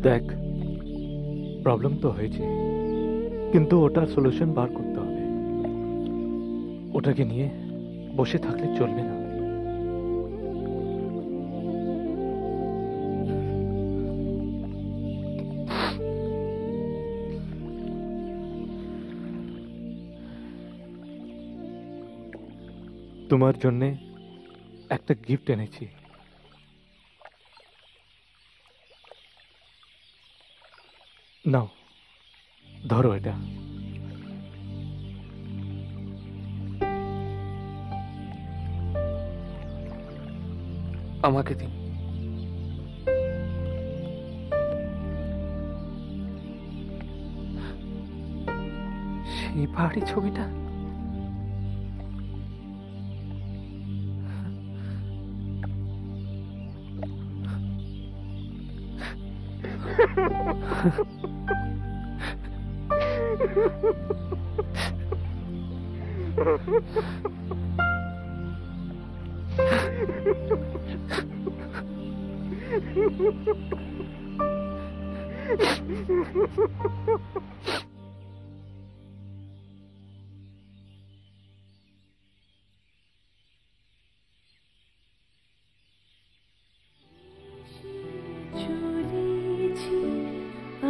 দেখ, প্রবলেম তো হয়েছে, কিন্তু ওটার সলিউশন বার করতে হবে। ওটাকে নিয়ে বসে থাকলে চলবে না। তোমার জন্য একটা গিফট এনেছি। নাও ধরো এটা। আমাকে দিন। সেই পাহাড়ি ছবিটা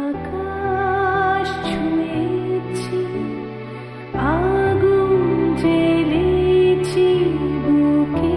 আকাশ ছুঁয়েছি, আগুন জ্বেলেছি বুকে।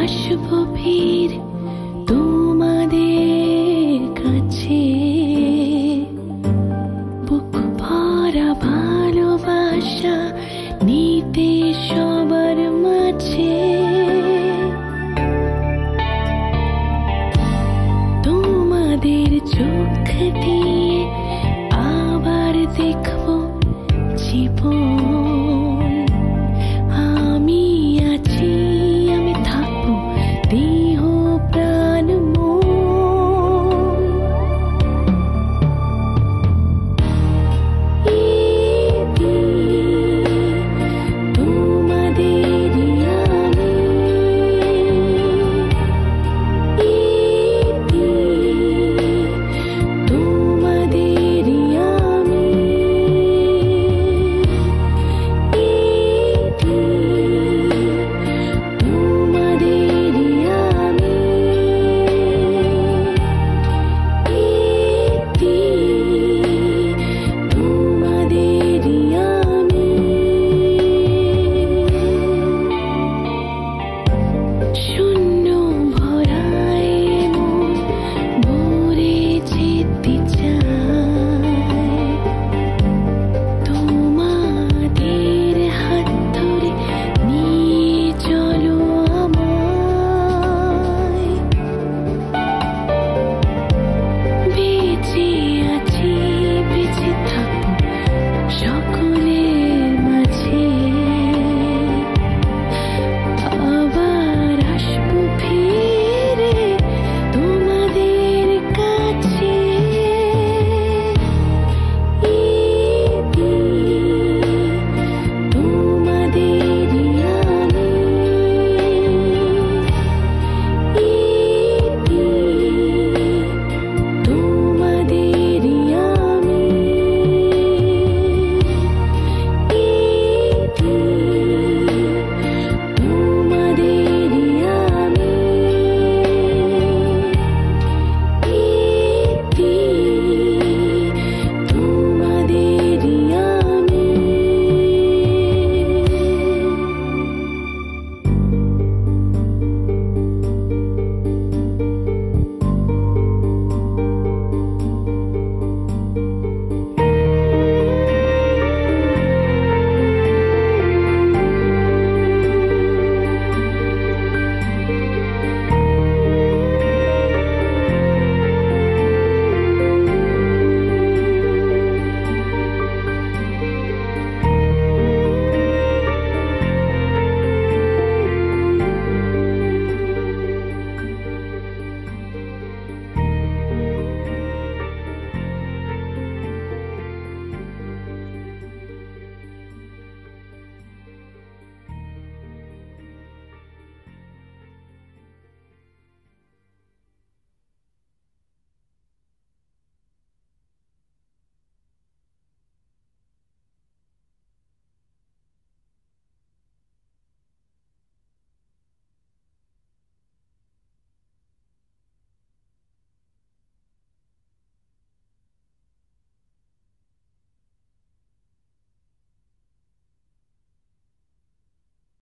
আসবো ফির তোমাদের কাছে, বুক ভরা ভালোবাসা নিতে সবার মাঝে। তোমাদের চোখ দিয়ে আবার দেখবো জীবন।